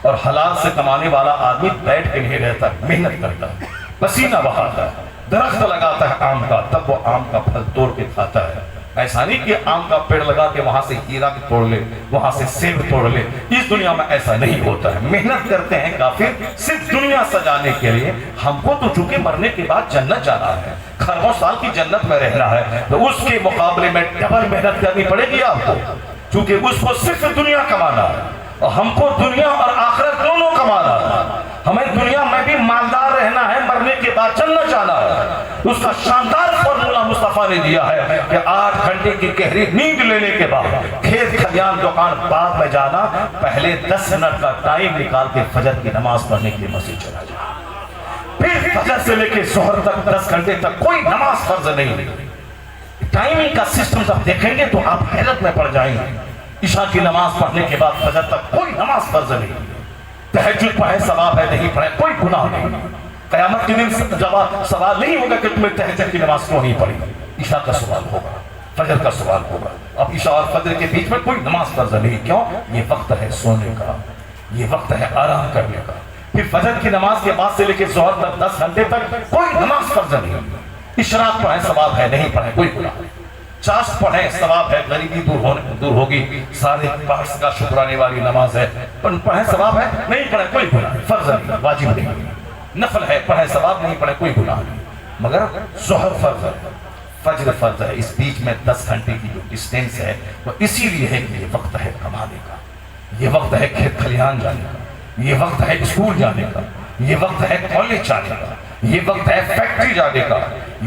اور حلال سے کمانے والا آدمی بیٹھ کے نہیں رہتا, محنت کرتا ہے, پسینہ بہاتا ہے, درخت لگاتا ہے آم کا, تب وہ آم کا پھل توڑ کے کھاتا ہے. ایسا نہیں کہ آم کا پیڑ لگا کے وہاں سے ہیرا توڑ لے, وہاں سے سیب توڑ لے. اس دنیا میں ایسا نہیں ہوتا ہے. محنت کرتے ہیں کافر صرف دنیا سجانے کے لیے. ہم کو تو چونکہ مرنے کے بعد جنت جانا ہے, خربوں سال کی جنت میں رہنا ہے, تو اس کے مقابلے میں ڈبل محنت کرنی پڑے گی آپ کو, چونکہ اس کو صرف دنیا کمانا ہے اور ہم کو دنیا اور آخرت دونوں کمانا ہے. ہمیں دنیا میں بھی مالدار رہنا ہے, مرنے کے بعد جنت جانا ہے. اس کا شاندار فارمولا مصطفیٰ نے دیا ہے کہ 8 گھنٹے کی گہری نیند لینے کے بعد کھیت کھلیان دکان باغ میں جانا, پہلے 10 منٹ کا ٹائم نکال کے فجر کی نماز پڑھنے کے لیے مسجد چلا جانا. پھر فجر سے لے کے ظہر تک 10 گھنٹے تک کوئی نماز فرض نہیں. ٹائمنگ کا سسٹم جب دیکھیں گے تو آپ حیرت میں پڑ جائیں گے. عشاء کی نماز پڑھنے کے بعد فجر تک کوئی نماز فرض نہیں. تہجد پڑھے ثواب ہے, نہیں پڑھے کوئی گناہ نہیں. قیامت کے دن سوال نہیں ہوگا کہ تمہیں تہجد کی نماز کیوں نہیں پڑھی. عشاء کا سوال ہوگا, فجر کا سوال ہوگا. اب عشاء اور فجر کے بیچ میں کوئی نماز فرض نہیں. کیوں؟ یہ وقت ہے سونے کا, یہ وقت ہے آرام کرنے کا. پھر فجر کی نماز کے بعد سے لے کے ظہر تک 10 گھنٹے تک کوئی نماز فرض نہیں. اشراق پڑھیں ثواب ہے, نہیں پڑھیں کوئی گناہ نہیں. چاشت پڑھیں ثواب ہے, غریبی دور ہوگی, سارے پارٹس کا شکرانے والی نماز ہے, پڑھیں ثواب ہے, نہیں پڑھیں کوئی گناہ نہیں. فرض نہیں, واجب نہیں. نفل ہے, پڑھیں ثواب, نہیں پڑھیں کوئی گناہ نہیں. مگر ظہر فرض ہے, فجر فرض ہے. اس بیچ میں 10 گھنٹے کی جو ڈسٹینس ہے وہ اسی لیے ہے کہ یہ وقت ہے کمانے کا, یہ وقت ہے کھیت کھلیان جانے کا, یہ وقت ہے اسکول جانے کا, یہ وقت ہے کالج جانے کا, یہ وقت ہے فیکٹری جانے کا,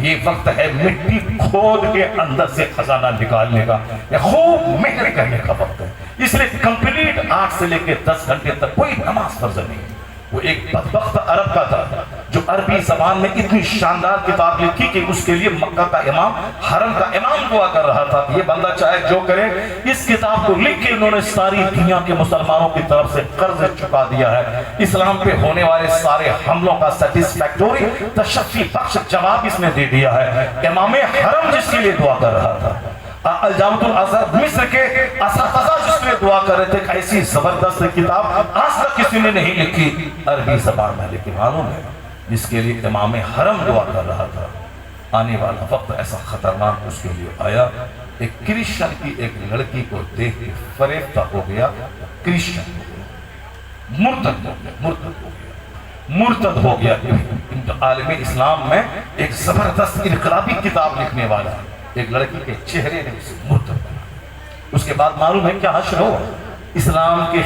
یہ وقت ہے مٹی کھود کے اندر سے خزانہ نکالنے کا, یہ خوب محنت کرنے کا وقت ہے. اس لیے کمپلیٹ 8 سے لے کے 10 گھنٹے تک کوئی نماز فرض نہیں. وہ ایک بدبخت عرب کا تھا جو عربی زبان میں اتنی شاندار کتاب لکھی کہ اس کے لیے مکہ کا امام, حرم کا امام دعا کر رہا تھا. یہ بندہ چاہے جو کرے, اس کتاب کو لکھ کے انہوں نے ساری دنیا کے مسلمانوں کی طرف سے قرض چکا دیا ہے. اسلام پہ ہونے والے سارے حملوں کا سیٹسفیکٹوری تشفی بخش جواب اس نے دے دیا ہے. امام حرم جس کے لیے دعا کر رہا تھا, الجامعۃ الازہر مصر کے اساتذہ جس میں دعا کر رہے تھے, ایسی زبردست کتاب آج تک کسی نے نہیں لکھی عربی زبان میں, لیکن معلوم ہے جس کے لیے امام حرم دعا کر رہا تھا. آنے والا وقت ایسا خطرناک اس کے لیے آیا. ایک کرسچن کی ایک لڑکی کو دیکھ کے فریفتہ ہو گیا, کرسچن ہو گیا, مرتد ہو گیا. عالم اسلام میں ایک زبردست انقلابی کتاب لکھنے والا ایک لڑکی کے چہرے نے اسے مرتد بنا. اس کے بعد معلوم ہے کیا حشر ہوا. اسلام کی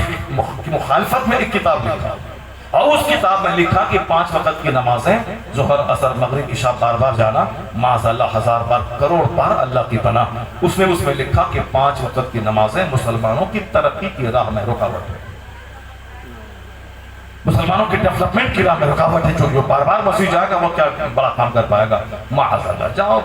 مخالفت میں ایک کتاب لکھا, اور اس کتاب میں لکھا کہ 5 وقت کی نمازیں ظہر عصر مغرب عشاء بار بار جانا, معاذ اللہ 1000 بار کروڑ بار اللہ کی پناہ. اس نے اس میں لکھا کہ 5 وقت کی نمازیں مسلمانوں کی ترقی کی راہ میں رکاوٹ ہے, مسلمانوں کی ڈیولپمنٹ کی راہ میں رکاوٹ ہے. جو بار بار مسیح جائے گا وہ کیا بڑا کام کر پائے گا. معاذ اللہ, جاؤ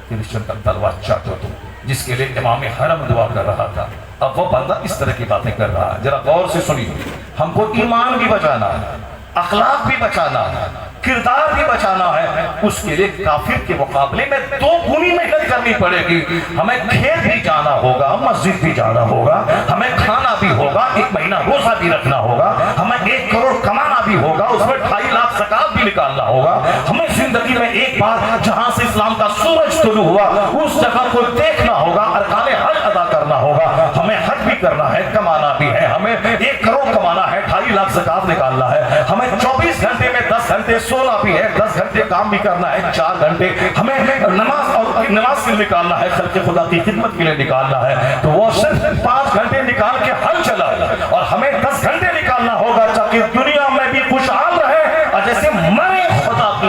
کرسچن کا تلوار چاٹو تم, جس کے لیے امام حرم دعا کر رہا تھا. اب وہ بندہ اس طرح کی باتیں کر رہا ہے. ذرا غور سے سنیے, ہم کو ایمان بھی بچانا ہے, اخلاق بھی بچانا ہے, کردار بھی بچانا ہے. اس کے لیے کافر کے مقابلے میں 2 گنی محنت کرنی پڑے گی. ہمیں کھیت بھی جانا ہوگا, مسجد بھی جانا ہوگا, ہمیں کھانا بھی ہوگا, 1 مہینہ روزہ بھی رکھنا ہوگا, ہمیں 1 کروڑ کمانا بھی ہوگا, اس میں 2.5 لاکھ زکات بھی نکالنا ہوگا. ہمیں زندگی میں ایک بار جہاں سے اسلام کا سورج طلوع ہوا اس جگہ کو دیکھنا ہوگا, ارکان حج ادا کرنا ہوگا. ہمیں حج بھی کرنا ہے, کمانا بھی ہے, ہمیں 1 کروڑ کمانا ہے, 2.5 لاکھ زکات نکالنا ہے. ہمیں 24 گھنٹے میں 10 گھنٹے سونا بھی ہے, 10 گھنٹے کام بھی کرنا ہے, 4 گھنٹے ہمیں نماز کے لیے نکالنا ہے, خلق خدا کی خدمت کے لیے نکالنا ہے. تو وہ صرف 5 گھنٹے نکال کے حج چلا, اور ہمیں 10 گھنٹے نکالنا ہوگا تاکہ دنیا میں بھی خوشحال رہے, اور جیسے مرے خدا کی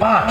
5।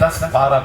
10-12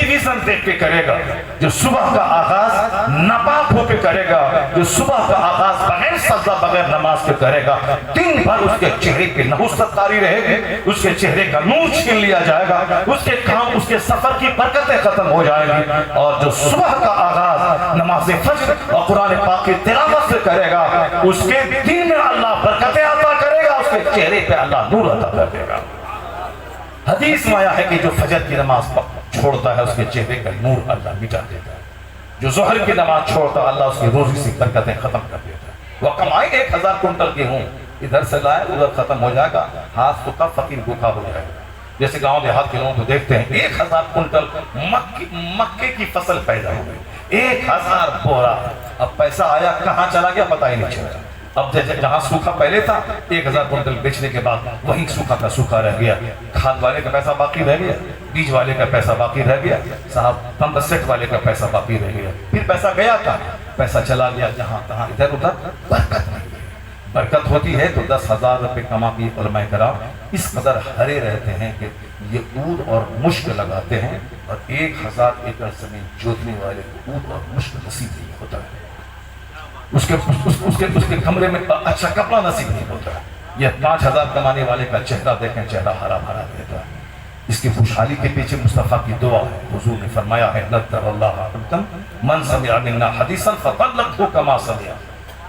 ٹیلی ویژن دیکھ کے کرے گا، جو صبح کا آغاز ناپاک ہو کے کرے گا، جو صبح کا آغاز بغیر سجدہ بغیر نماز کے کرے گا، دن بھر اس کے چہرے پہ نحوست طاری رہے گی، اس کے چہرے کا نور چھین لیا جائے گا، اس کے کام اس کے سفر کی برکتیں ختم ہو جائیں گی۔ اور جو صبح کا آغاز نماز فجر اور قرآن پاک کی تلاوت سے کرے گا، اس کے دن میں اللہ برکتیں عطا کرے گا، اس کے چہرے پہ اللہ نور عطا کر دے گا۔ حدیث میں آیا ہے کہ جو فجر کی نماز چھوڑتا ہے اس کے چہرے کا نور اللہ مٹا دیتا ہے، جو ظہر کی نماز چھوڑتا ہے اللہ اس کی روزی سے برکتیں ختم کر دیتا ہے۔ وہ کمائی 1000 کنٹل کی ہوں، ادھر سے لائے ادھر ختم ہو جائے گا، ہاتھ سکا فقیر بھوکا ہو جائے گا۔ جیسے گاؤں دیہات کے لوگوں کو دیکھتے ہیں 1000 کنٹل مکے کی فصل پیدا ہو گئی، 1000 بورا، اب پیسہ آیا کہاں چلا گیا پتہ ہی نہیں چلا۔ اب جہاں سوکھا پہلے تھا 1000 کنٹل بیچنے کے بعد وہیں سوکھا کا سوکھا رہ گیا، کھاد والے کا پیسہ باقی رہ گیا، بیج والے کا پیسہ باقی رہ گیا، صاحب پمپ سیٹ والے کا پیسہ باقی رہ گیا، پھر پیسہ گیا کہاں؟ پیسہ چلا گیا جہاں تہاں ادھر ادھر، برکت نہیں ہے۔ برکت ہوتی ہے تو 10,000 روپے کما کے علماء کرام اس قدر ہرے رہتے ہیں کہ یہ عود اور مشک لگاتے ہیں، اور 1000 ایکڑ زمین جوتنے والے کو عود اور مشک نصیب نہیں ہوتا ہے، اس کے کمرے میں اچھا کپڑا نصیب نہیں ہوتا ہے۔ یہ 5000 کمانے والے کا چہرہ دیکھیں، چہرہ ہرا بھرا رہتا ہے، اس کی خوشحالی کے پیچھے مصطفیٰ کی دعا ہے۔ حضور نے فرمایا ہے نذر اللہ عبدا من سمع منا حدیثا فبلغه كما سمع،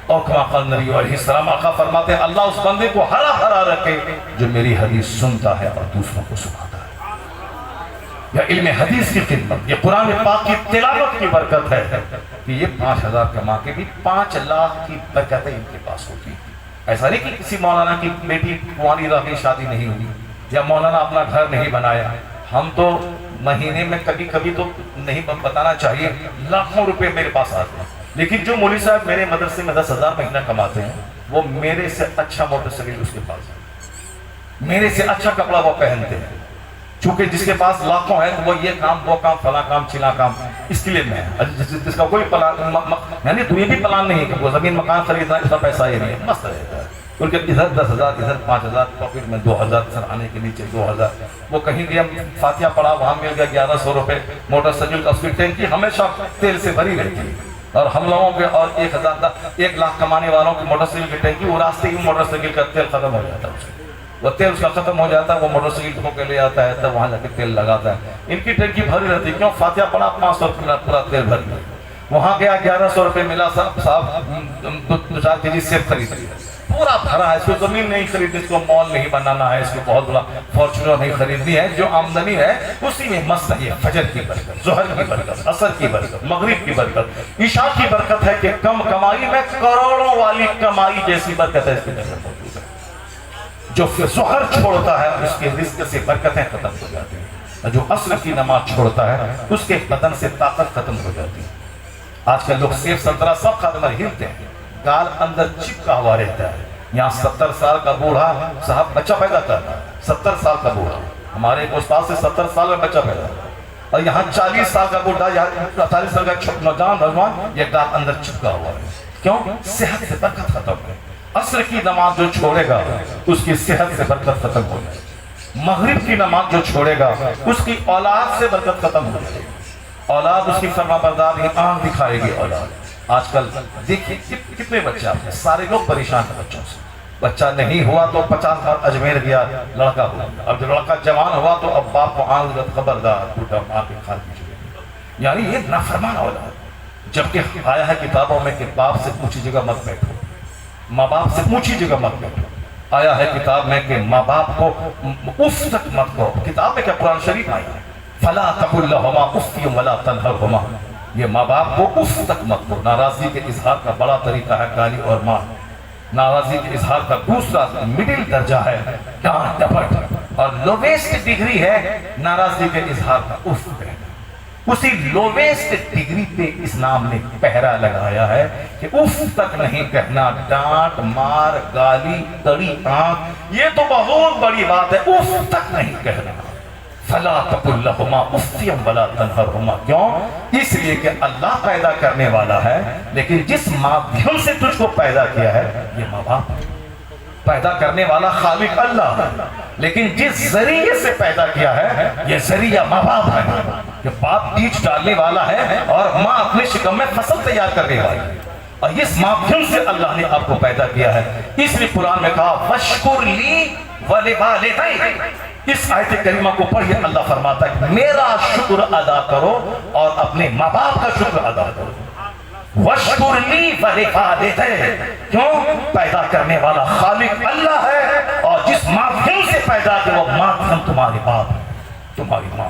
اور کما قال نبی علیہ السلام، آقا فرماتے ہیں اللہ اس بندے کو ہرا بھرا رکھے جو میری حدیث سنتا ہے اور دوسروں کو سناتا ہے۔ یا علم حدیث کی خدمت، یہ قرآن پاک کی تلاوت کی برکت ہے کہ یہ 5000 کما کے بھی 5 لاکھ کی برکتیں ان کے پاس ہوتی ہیں۔ ایسا نہیں کہ کسی مولانا کی بیٹی کنواری رہ گئی شادی نہیں ہوئی، یا مولانا اپنا گھر نہیں بنایا۔ ہم تو مہینے میں کبھی کبھی تو نہیں بتانا چاہیے لاکھوں روپے میرے پاس آتے ہیں، لیکن جو مولوی صاحب میرے مدرسے میں 10,000 مہینہ کماتے ہیں وہ میرے سے اچھا موٹر سائیکل اس کے پاس ہے، میرے سے اچھا کپڑا وہ پہنتے ہیں، چونکہ جس کے پاس لاکھوں ہے وہ یہ کام وہ کام فلاں کام چلا کام، اس کے لیے میں جس کا کوئی پلان یعنی تو یہ بھی پلان نہیں ہے کہ وہ زمین مکان خریدنا اس کا پیسہ ہی نہیں ہے، مست رہتا ہے، کیونکہ ادھر 10,000 ادھر 5,000 پاکٹ میں 2,000 سر آنے کے نیچے 2,000، وہ کہیں گیا فاتحہ پڑھا وہاں مل گیا 1100 روپے، موٹر سائیکل کا اس کی ٹینکی ہمیشہ تیل سے بھری رہتی ہے، اور ہم لوگوں کے اور 1 لاکھ کمانے والوں کی موٹر سائیکل کی ٹینکی وہ راستے ہی موٹر سائیکل کا تیل ختم ہو جاتا ہے، وہ تیل اس کا ختم ہو جاتا ہے، وہ موٹر سائیکل دھو کے لے آتا ہے تب وہاں جا کے تیل لگاتا ہے، ان کی ٹینکی بھری رہتی ہے، کیوں؟ فاتحہ پڑھا 500 روپے پورا تیل بھر گیا، وہاں گیا 1100 روپے ملا، صاحب 2-4 کیجی سیب خرید لیا، پورا بھرا ہے، اس کو زمین نہیں خریدنی، اس کو مال نہیں بنانا ہے، اس کو بہت بڑا فارچونر نہیں خریدنی ہے، جو آمدنی ہے اسی میں مست ہے۔ فجر کی برکت، ظہر کی برکت، عصر کی برکت، مغرب کی برکت، عشاء کی برکت ہے کہ کم کمائی میں کروڑوں والی کمائی جیسی برکت ہے، اس کی برکت موجود ہے۔ جو ظہر چھوڑتا ہے اس کے رزق سے برکتیں ختم ہو جاتی ہیں، جو عصر کی نماز چھوڑتا ہے اس کے بدن سے طاقت ختم ہو جاتی ہے۔ آج کل لوگ سیب سنترا سب کھاتے ہیں، ہلتے ہیں، گال اندر چپکا ہوا رہتا ہے۔ یہاں 70 سال کا بوڑھا صاحب بچہ پیدا کرتا ہے، 70 سال کا بوڑھا، ہمارے ایک استاد سے 70 سال میں بچہ پیدا کرتا ہے، اور یہاں 40 سال کا بوڑھا یا 40 سال کا نوجوان یہ گال اندر چپکا ہوا ہے، کیوں؟ صحت سے برکت ختم ہے۔ عصر کی نماز جو چھوڑے گا اس کی صحت سے برکت ختم ہو جائے گی، مغرب کی نماز جو چھوڑے گا اس کی اولاد سے برکت ختم ہو جائے گی، اولاد اس کی فرما برداری آنکھ دکھائے گی اولاد۔ آج کل دیکھیں کتنے بچے آپ ہیں، سارے لوگ پریشان ہیں بچوں سے، بچہ نہیں ہوا تو 50 بار اجمیر گیا لڑکا ہوا، اب جب لڑکا جوان ہوا تو اب باپ کو آنکھ خبردار ٹوٹا ماں کے کھال کی چلے، یعنی یہ نافرمان اولاد، جبکہ آیا ہے کتابوں میں کہ باپ سے اونچی جگہ مت بیٹھو، ماں باپ سے اونچی جگہ مت بیٹھو، آیا ہے کتاب میں کہ ماں باپ کو اف تک مت کہو، کتاب میں کیا قرآن شریف آئی ہے، فلا تقل لهما اف ولا تنهرهما، یہ ماں باپ کو اف تک مت کہو۔ ناراضگی کے اظہار کا بڑا طریقہ ہے گالی اور مار، ناراضگی کے اظہار کا دوسرا مڈل درجہ ہے ڈانٹ ڈپٹ، اور لویسٹ ڈگری ہے ناراضگی کے اظہار کا اف کہنا۔ اسی لویسٹ ڈگری پہ اسلام نے پہرا لگایا ہے کہ اف تک نہیں کہنا، ڈانٹ مار گالی تڑی آنکھ یہ تو بہت بڑی بات ہے، اف تک نہیں کہنا۔ فلا تقل لهما اف ولا تنهرهما، کیوں؟ اس لیے کہ اللہ پیدا کرنے والا ہے، لیکن جس مادھیم سے تجھ کو پیدا کیا ہے یہ ماں باپ ہے، پیدا کرنے والا خالق اللہ ہے، لیکن جس ذریعے سے پیدا کیا ہے یہ ذریعہ ماں باپ ہے۔ کہ باپ بیج ڈالنے والا ہے اور ماں اپنے شکم میں فصل تیار کرنے والی ہے، اور اس مادھیم سے اللہ نے آپ کو پیدا کیا ہے۔ اس لیے قرآن میں کہا وَاشْكُرْ لِي وَلِوَالِدَيْكَ، اس آیت کریمہ کو پڑھیے، اللہ فرماتا ہے میرا شکر ادا کرو اور اپنے ماں باپ کا شکر ادا کرو۔ وَاشْكُرْ لِي وَلِوَالِدَيْكَ، کیوں؟ پیدا کرنے والا خالق اللہ ہے، اور جس مادھیم سے پیدا کیا وہ مادھیم تمہارے باپ ہے، تمہاری ماں۔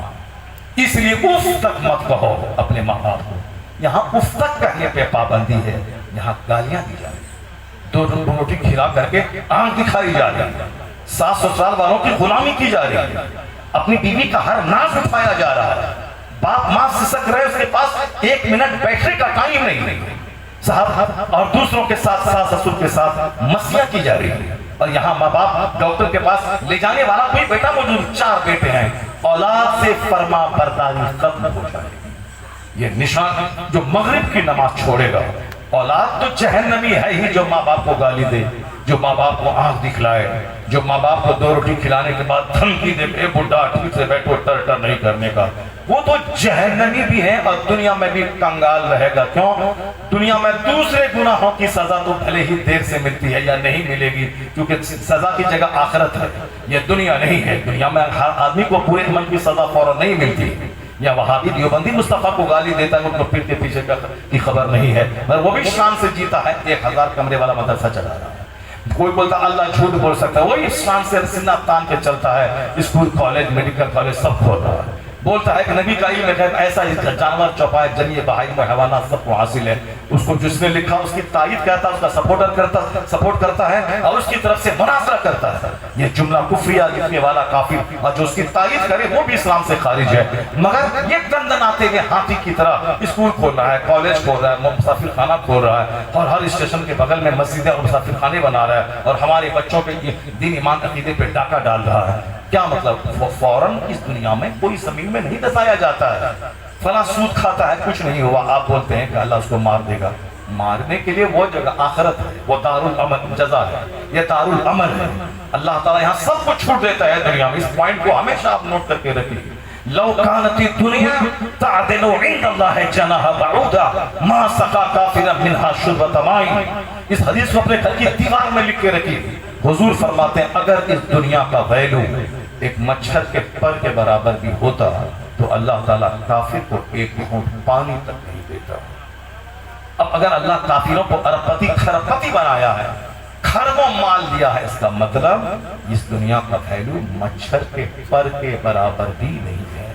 اس لیے اف تک مت کہو اپنے ماں باپ کو، یہاں اف تک کہنے پہ پابندی ہے، یہاں گالیاں دی جا رہی ہیں، دو روٹی کھلا کر کے آنکھ دکھائی جا رہی ہے، ساس سسرال والوں کی غلامی کی جا رہی ہے، اپنی بیوی کا ہر ناز اٹھایا جا رہا ہے، باپ ماں سسک رہے، اس کے پاس ایک منٹ بیٹھنے کا ٹائم نہیں صاحب، اور دوسروں کے ساتھ ساس سسر کے ساتھ مسیاں کی جا رہی ہے، اور یہاں ماں باپ ڈاکٹر کے پاس لے جانے والا کوئی بیٹا موجود، 4 بیٹے ہیں، اولاد سے فرما برداری ختم ہو جائے گی۔ یہ نشان جو مغرب کی نماز چھوڑے گا، اولاد تو جہنمی ہے ہی، جو ماں باپ کو گالی دے، جو ماں باپ کو آنکھ دکھلائے، جو ماں باپ کو 2 روٹی کھلانے کے بعد دھمکی دے اے بڈھا ٹھیک سے بیٹھو ٹر نہیں کرنے کا، وہ تو جہنمی بھی ہے اور دنیا میں بھی کنگال رہے گا۔ کیوں؟ دنیا میں دوسرے گناہوں کی سزا تو بھلے ہی دیر سے ملتی ہے یا نہیں ملے گی، کیونکہ سزا کی جگہ آخرت ہے، یہ دنیا نہیں ہے۔ دنیا میں ہر آدمی کو پورے عمل کی سزا فوراً نہیں ملتی، یا وہابی دیوبندی مصطفیٰ کو گالی دیتا ہے، ان کو پھر کے پیچھے کی خبر نہیں ہے، مگر وہ بھی شان سے جیتا ہے، 1000 کمرے والا مدرسہ چلا رہا ہے۔ کوئی بولتا اللہ جھوٹ بول سکتا ہے، وہی شان سے سینہ تان کے چلتا ہے، اسکول کالج میڈیکل کالج سب کھول رہا ہے، بولتا ہے کہ نبی کا علم غیب ایسا جانور چوپائے جنیے بہائم و حیوانات سب کو حاصل ہے، اس کو جس نے لکھا اس کی تائید کرتا ہے، اس کا سپورٹ کرتا ہے اور اس کی طرف سے مناظرہ کرتا ہے۔ یہ جملہ کفریہ لکھنے والا کافر، اور جو اس کی تائید کرے وہ بھی اسلام سے خارج ہے، مگر یہ دندن آتے ہوئے ہاتھی کی طرح اسکول کھول رہا ہے، کالج کھول رہا ہے، مسافر خانہ کھول رہا ہے، اور ہر اسٹیشن کے بغل میں مسجدیں اور مسافر خانے بنا رہا ہے، اور ہمارے بچوں کے دین ایمان عقیدے پہ ڈاکہ ڈال رہا ہے۔ کیا مطلب؟ وہ فوراً اس دنیا میں کوئی زمین میں نہیں دسایا جاتا ہے، فلاں سود کھاتا ہے کچھ نہیں ہوا، آپ بولتے ہیں کہ اللہ اس کو مار دے گا۔ مارنے کے لیے وہ جگہ آخرت ہے، وہ دارالعمل جزا ہے، یہ دارالعمل ہے۔ اللہ تعالیٰ یہاں سب کچھ چھوڑ دیتا ہے دنیا میں، اس پوائنٹ کو ہمیشہ آپ نوٹ کر کے رکھیے۔ لو كانت الدنيا تعدل عند الله جناح بعوضة ما سقى كافرا منها شربة ماء، اس حدیث کو اپنے گھر کی دیوار میں لکھ کے رکھیے۔ حضور فرماتے ہیں اگر اس دنیا کا ویلو ایک مچھر کے پر کے برابر بھی ہوتا تو اللہ تعالیٰ کافر کو ایک گھونٹ پانی تک نہیں دیتا۔ اب اگر اللہ کافروں کو اربپتی کھربپتی بنایا ہے، کھربوں مال دیا ہے، اس کا مطلب اس دنیا کا ویلو مچھر کے پر کے برابر بھی نہیں ہے۔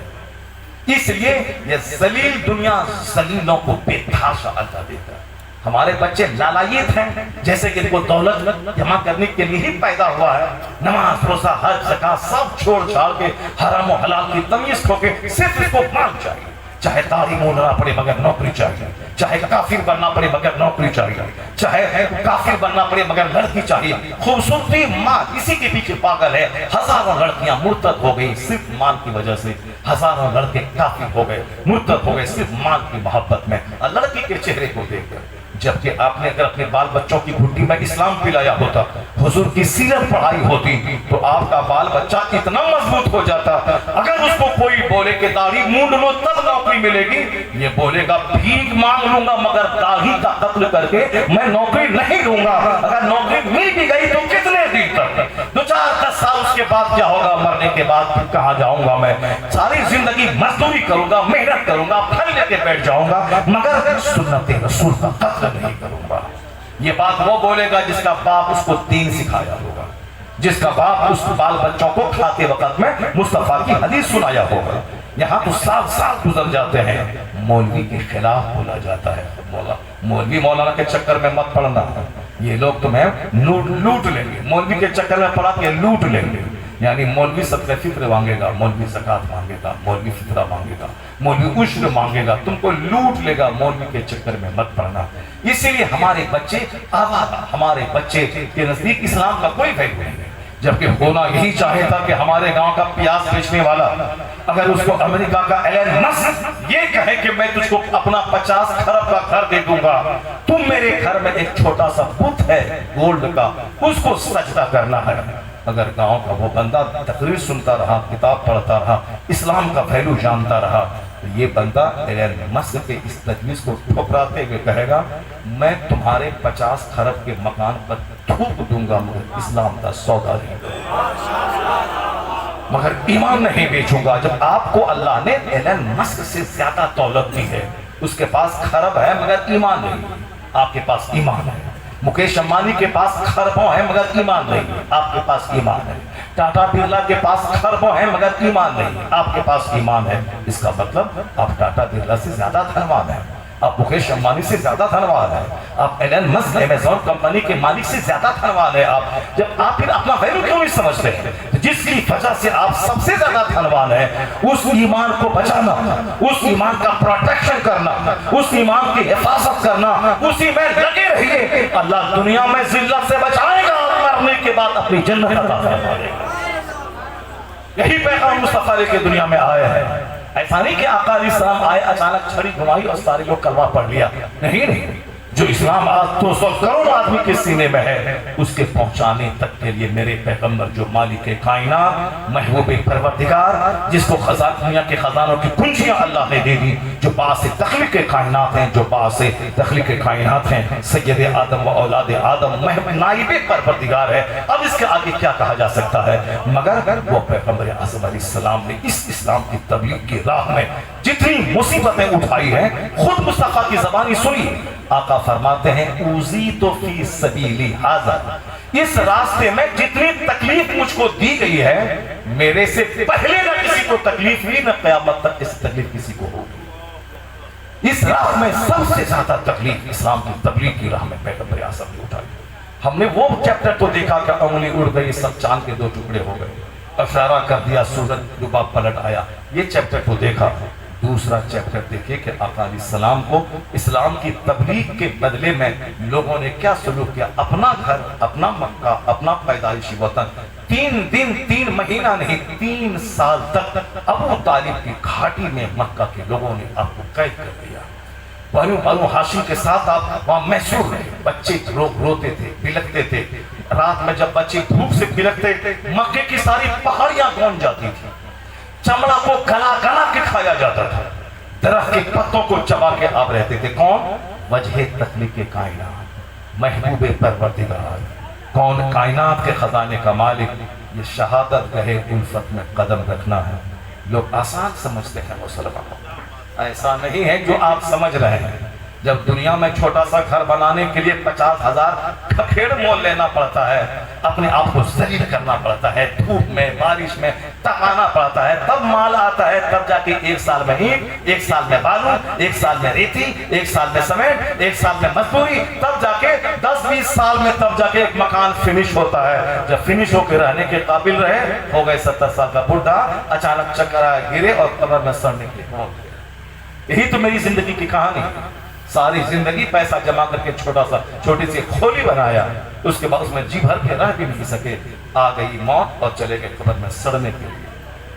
اس لیے یہ ذلیل دنیا ذلیلوں کو بے تحاشا عطا دیتا ہے۔ ہمارے بچے لالائیت ہیں، جیسے کہ ان کو دولت جمع کرنے کے لیے ہی پیدا ہوا ہے، نماز روزہ حج زکات سب چھوڑ چھاڑ کے حرام و حلال کی تمیز کھو کے صرف اس کو مال چاہیے، چاہے داڑھی موننا پڑے مگر نوکری چاہیے، چاہے کافر بننا پڑے مگر نوکری چاہیے، چاہے کافر بننا پڑے مگر لڑکی چاہیے، خوبصورتی مال، اسی کے پیچھے پاگل ہے۔ ہزاروں لڑکیاں مرتد ہو گئی صرف مال کی وجہ سے، ہزاروں لڑکے کافر ہو گئے، مرتد ہو گئے صرف مال کی محبت میں اور لڑکی کے چہرے کو دیکھ کر۔ جبکہ آپ نے اگر اپنے بال بچوں کی گھٹی میں اسلام پلایا ہوتا، حضور کی سیرت پڑھائی ہوتی، تو آپ کا بال بچہ اتنا مضبوط ہو جاتا۔ اگر اس کو کوئی بولے کہ داڑھی مونڈ لو تب نوکری ملے گی، یہ بولے گا بھیک مانگ لوں گا مگر داڑھی کا قتل کر کے میں نوکری نہیں لوں گا۔ اگر نوکری مل بھی گئی تو کتنے دن تک؟ 2-4-10 سال اس کے بعد کیا ہوگا؟ مرنے کے بعد پھر کہاں جاؤں گا میں؟ ساری زندگی مزدوری کروں گا، محنت کروں گا، پھل لے کے بیٹھ جاؤں گا، مگر سنت رسول کا قتل نہیں کروں گا۔ یہ بات وہ بولے گا جس کا باپ اس کو دین سکھایا ہوگا، جس کا باپ اس بال بچوں کو کھاتے وقت میں مصطفیٰ کی حدیث سنایا ہوگا۔ یہاں تو سال گزر جاتے ہیں، مولوی کے خلاف بولا جاتا ہے، مولوی مولانا کے چکر میں مت پڑنا، یہ لوگ تمہیں لوٹ لیں گے، مولوی کے چکر میں پڑا کے لوٹ لیں گے۔ یعنی مولوی صدقہ فطر مانگے گا، مولوی زکات مانگے گا، مولوی فطرہ مانگے گا، مولوی عشر مانگے گا، تم کو لوٹ لے گا، مولوی کے چکر میں مت پڑنا۔ اسی لیے ہمارے بچے آباد، ہمارے بچے کے نزدیک اسلام کا کوئی ویلیو نہیں ہے، جبکہ ہونا یہی چاہے تھا کہ ہمارے گاؤں کا پیاز بیچنے والا اگر اس کو امریکہ کا ایلن مسک یہ کہے کہ میں تجھ کو اپنا 50 کھرب کا گھر دے دوں گا، تم میرے گھر میں ایک چھوٹا سا بت ہے گولڈ کا، اس کو سجدہ کرنا ہے، اگر گاؤں کا وہ بندہ تقریر سنتا رہا، کتاب پڑھتا رہا، اسلام کا پہلو جانتا رہا، تو یہ بندہ ایلن مسک کے اس تجویز کو ٹھکراتے ہوئے کہے گا میں تمہارے 50 خرب کے مکان پر تھوک دوں گا مگر اسلام کا سودا نہیں دوں مگر ایمان نہیں بیچوں گا۔ جب آپ کو اللہ نے ایلن مسک سے زیادہ دولت دی ہے، اس کے پاس خرب ہے مگر ایمان نہیں، آپ کے پاس ایمان ہے۔ مکیش امبانی کے پاس خربوں ہیں مگر ایمان نہیں، آپ کے پاس ایمان ہے۔ ٹاٹا برلا کے پاس خربوں ہیں مگر ایمان نہیں، آپ کے پاس ایمان ہے۔ اس کا مطلب آپ ٹاٹا برلا سے زیادہ دھنوان ہیں، آپ مکیش امبانی سے زیادہ دھنوان ہیں، آپ ایلن مسک امیزون کمپنی کے مالک سے زیادہ دھنوان ہیں۔ آپ جب آپ پھر اپنا ویلیو کیوں نہیں سمجھتے ہیں؟ جس کی وجہ سے آپ سب سے زیادہ دھنوان ہیں، اس ایمان کو بچانا، اس ایمان کا پروٹیکشن کرنا، اس ایمان کی حفاظت کرنا، اسی میں لگے رہیے۔ اللہ دنیا میں ذلت سے بچائے گا اور مرنے کے بعد اپنی جنت عطا فرمائے گا۔ یہی پیغام مصطفیٰ کے دنیا میں آیا ہے۔ ایسا نہیں کہ آقا علیہ السلام آئے اچانک چھڑی گھمائی اور سارے لوگ کلمہ پڑھ لیا، نہیں۔ جو اسلام آج 200 کروڑ آدمی کے سینے میں ہے، اس کے پہنچانے تک کے لیے میرے پیغمبر جو مالک کائنات، محبوب پروردگار، جس کو دنیا کے خزانوں کی کنجیاں اللہ نے دے دی، جو باعث تخلیق کائنات ہیں، جو باعث تخلیق کائنات ہیں، سید آدم و اولاد آدم، نائب پروردگار ہے۔ اب اس کے آگے کیا کہا جا سکتا ہے؟ مگر وہ پیغمبر اعظم علیہ السلام نے اس اسلام کی تبلیغ کی راہ میں جتنی مصیبتیں اٹھائی ہیں، خود مصطفیٰ کی زبانی سنی۔ آقا فرماتے ہیں اوذیت فی سبیلی ھذا، اس راستے میں جتنی تکلیف مجھ کو دی گئی ہے، میرے سے پہلے نہ کسی کو تکلیف ہوئی، نہ قیامت تک اس تکلیف کسی کو ہوگی۔ اس راہ میں سب سے زیادہ تکلیف اسلام کی تبلیغ کی راہ میں پیغمبر اعظم نے اٹھائی۔ ہم نے وہ چیپٹر تو دیکھا کہ انگلی اڑ گئی، سب چاند کے 2 ٹکڑے ہو گئے، اشارہ کر دیا، سورج ڈوبا پلٹ آیا، یہ چیپٹر تو دیکھا۔ دوسرا چیپٹر دیکھیں کہ آقا علیہ السلام کو اسلام کی تبلیغ کے بدلے میں لوگوں نے کیا سلوک کیا۔ اپنا گھر، اپنا مکہ، اپنا پیدائشی وطن 3 دن 3 مہینہ نہیں 3 سال تک ابو طالب کی گھاٹی میں مکہ کے لوگوں نے آپ کو قید کر دیا۔ بنو ہاشم کے ساتھ آپ وہاں محصور رہے، بچے روتے تھے، بلکتے تھے، رات میں جب بچے دھوپ سے بلکتے مکے کی ساری پہاڑیاں گونج جاتی تھی، چمڑا کو گلا گلا کے کھایا جاتا تھا، درخت کے پتوں کو چبا کے آپ رہتے تھے۔ کون؟ وجہ تخلیق کائنات، محبوب پروردگار، کون؟ کائنات کے خزانے کا مالک۔ یہ شہادت گہے الفت میں قدم رکھنا ہے۔ لوگ آسان سمجھتے ہیں مسلمان، ایسا نہیں ہے جو آپ سمجھ رہے ہیں۔ جب دنیا میں چھوٹا سا گھر بنانے کے لیے 50,000 کھکھیڑ مول لینا پڑتا ہے، اپنے آپ کو ذلیل کرنا پڑتا ہے، دھوپ میں بارش میں تپانا پڑتا ہے، تب مال آتا ہے، تب جا کے 1 سال میں اینٹ، 1 سال میں بالو، 1 سال میں ریتی، 1 سال میں سیمنٹ، 1 سال میں مزدوری، تب جا کے 10-20 سال میں تب جا کے ایک مکان فنش ہوتا ہے۔ جب فنش ہو کے رہنے کے قابل رہے، ہو گئے 70 سال کا بوڑھا، اچانک چکر آیا، گرے اور قبر میں سڑنے کے لیے۔ یہی تو میری زندگی کی کہانی، ساری زندگی پیسہ جمع کر کے چھوٹی سی کھولی بنایا، اس کے بعد اس میں جی بھر کے رہ بھی نہیں سکے، آ گئی موت اور چلے گئے قبر میں سڑنے کے لیے۔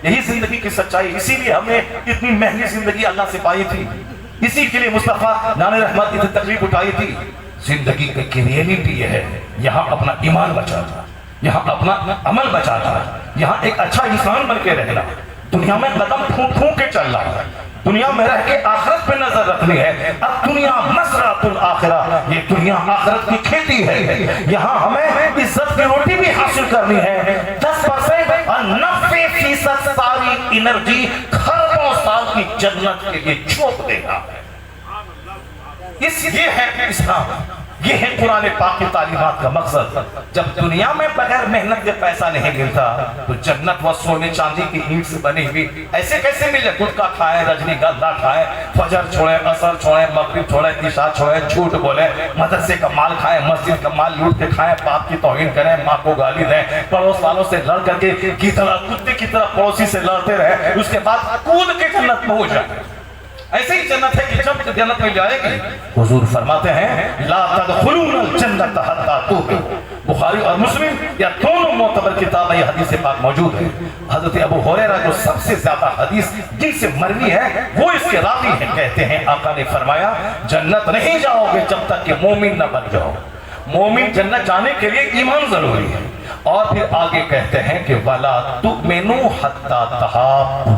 یہی زندگی کی سچائی، اسی لیے ہم نے اتنی مہنگی زندگی اللہ سے پائی تھی، اسی کے لیے مصطفیٰ نان رحمت اتنی تکلیف اٹھائی تھی۔ زندگی کی ریئلٹی یہ ہے، یہاں اپنا ایمان بچانا، یہاں اپنا عمل بچانا، یہاں ایک اچھا انسان بن کے رہنا، دنیا میں قدم پھونک پھونک کے چلنا ہے، دنیا میں رہ کے آخرت پہ نظر رکھنی ہے۔ اب دنیا مزرعۃ الآخرہ، یہ دنیا آخرت کی کھیتی ہے، یہاں ہمیں عزت کی روٹی بھی حاصل کرنی ہے۔ 10% اور 90% ساری انرجی خربوں سال کی جنت کے لیے جھونک دینا ہے۔ یہ ہے اسلام، یہ ہے قرآن پاک کی تعلیمات کا مقصد۔ جب دنیا میں بغیر محنت کے پیسہ نہیں ملتا تو جنت وہ سونے چاندی کی اینٹ سے بنی ہوئی ایسے کیسے ملے؟ گٹکا کھائیں، رجنی گندھا کھائیں، فجر چھوڑیں، عصر چھوڑیں، مغرب چھوڑیں، عشاء چھوڑیں، جھوٹ بولیں، مدرسے کا مال کھائیں، مسجد کا مال لوٹ کے کھائیں، باپ کی توہین کریں، ماں کو گالی دیں، پڑوس والوں سے لڑ کر کے کتے کی طرح پڑوسی سے لڑتے رہیں، اس کے بعد کود کے جنت میں ہو جائیں۔ ایسے ہی جنت ہے کہ جب جنت میں جائے گی، حضور فرماتے ہیں لا تدخلون الجنت حتی تؤمنوا۔ بخاری اور مسلم یا دونوں معتبر کتاب یہ حدیث پاک موجود ہے۔ حضرت ابو ہریرہ جو سب سے زیادہ حدیث جن سے مروی ہے وہ اس کے راوی ہیں، کہتے ہیں آقا نے فرمایا جنت نہیں جاؤ گے جب تک کہ مومن نہ بن جاؤ۔ مومن جنت جانے کے لیے ایمان ضروری ہے۔ اور پھر آگے کہتے ہیں کہ وَلَا تُؤْمِنُوا حَتَّى تَحَابُّوا،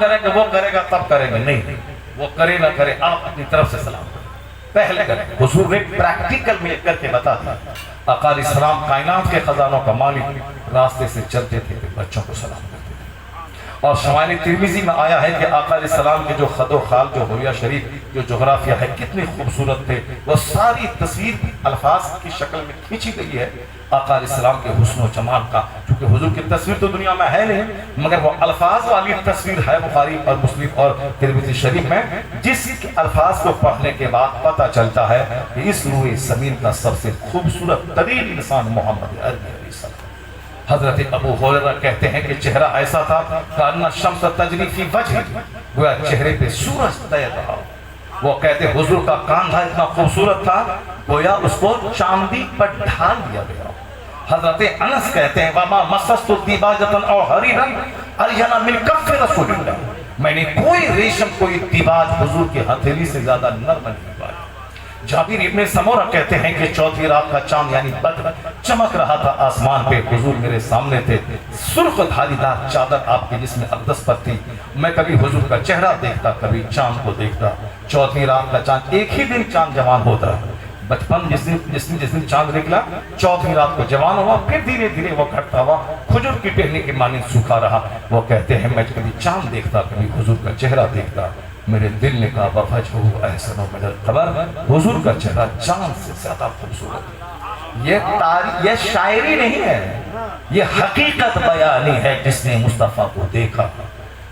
کریں کہ وہ کرے گا تب کریں گے، نہیں، وہ کرے نہ کرے آپ اپنی طرف سے سلام کریں، پہلے کریں۔ حضور نے پریکٹیکل میں کر کے بتا دیا۔ آقا علیہ السلام کائنات کے خزانوں کا مالک، راستے سے چلتے تھے پھر بچوں کو سلام کرتے تھے۔ اور شمال ترمذی میں آیا ہے کہ آقا علیہ السلام کے جو خد و خال، جو ہویا شریف، جو جغرافیہ ہے، کتنے خوبصورت تھے، وہ ساری تصویر الفاظ کی شکل میں کھینچی گئی ہے آقا علیہ السلام کے حسن و جمال کا، کیونکہ حضور کی تصویر تو دنیا میں ہے نہیں، مگر وہ الفاظ والی تصویر ہے بخاری اور مسلم اور ترمذی شریف میں، جس الفاظ کو پڑھنے کے بعد پتہ چلتا ہے کہ اس روئے زمین کا سب سے خوبصورت ترین انسان محمد عربی علیہ السلام۔ حضرت ابو ہریرہ کہتے ہیں کہ چہرہ ایسا تھا کأن الشمس تجری فی وجہ، گویا چہرے پہ سورج تیر رہا۔ وہ کہتے حضور کا کاندھا اتنا خوبصورت تھا گویا اس کو چاندی پر ڈھال دیا گیا۔ حضرت انس کہتے ہیں وما مسست دیباجۃ او حریرا ارینا من کف رسول اللہ، میں نے کوئی ریشم، کوئی دیباج حضور کی ہتھیلی سے زیادہ نرم نہیں پایا۔ جابر ابن سمورہ کہتے ہیں کہ چوتھی رات کا چاند یعنی بدر چمک رہا تھا آسمان پہ، حضور میرے سامنے تھے، سرخ دھاری دار چادر آپ کے جسم اقدس پر تھی، میں کبھی حضور کا چہرہ دیکھتا، کبھی چاند کو دیکھتا۔ چوتھی رات کا چاند، ایک ہی دن چاند جوان ہوتا ہے، بچپن جس دن چاند نکلا، چوتھی رات کو جوان ہوا، پھر دھیرے دھیرے وہ گھٹتا ہوا، کھجور کی ٹہنی کے مانند سوکھا رہا۔ وہ کہتے ہیں میں کبھی چاند دیکھتا، کبھی حضور کا چہرہ دیکھتا، میرے دل نے کہا وَفَجْهُ أَحْسَنُ مِنَ الْقَمَرِ، حضور کا چہرہ چاند سے زیادہ خوبصورت ہے۔ یہ شاعری نہیں ہے، یہ حقیقت بیانی ہے۔ جس نے مصطفیٰ کو دیکھا،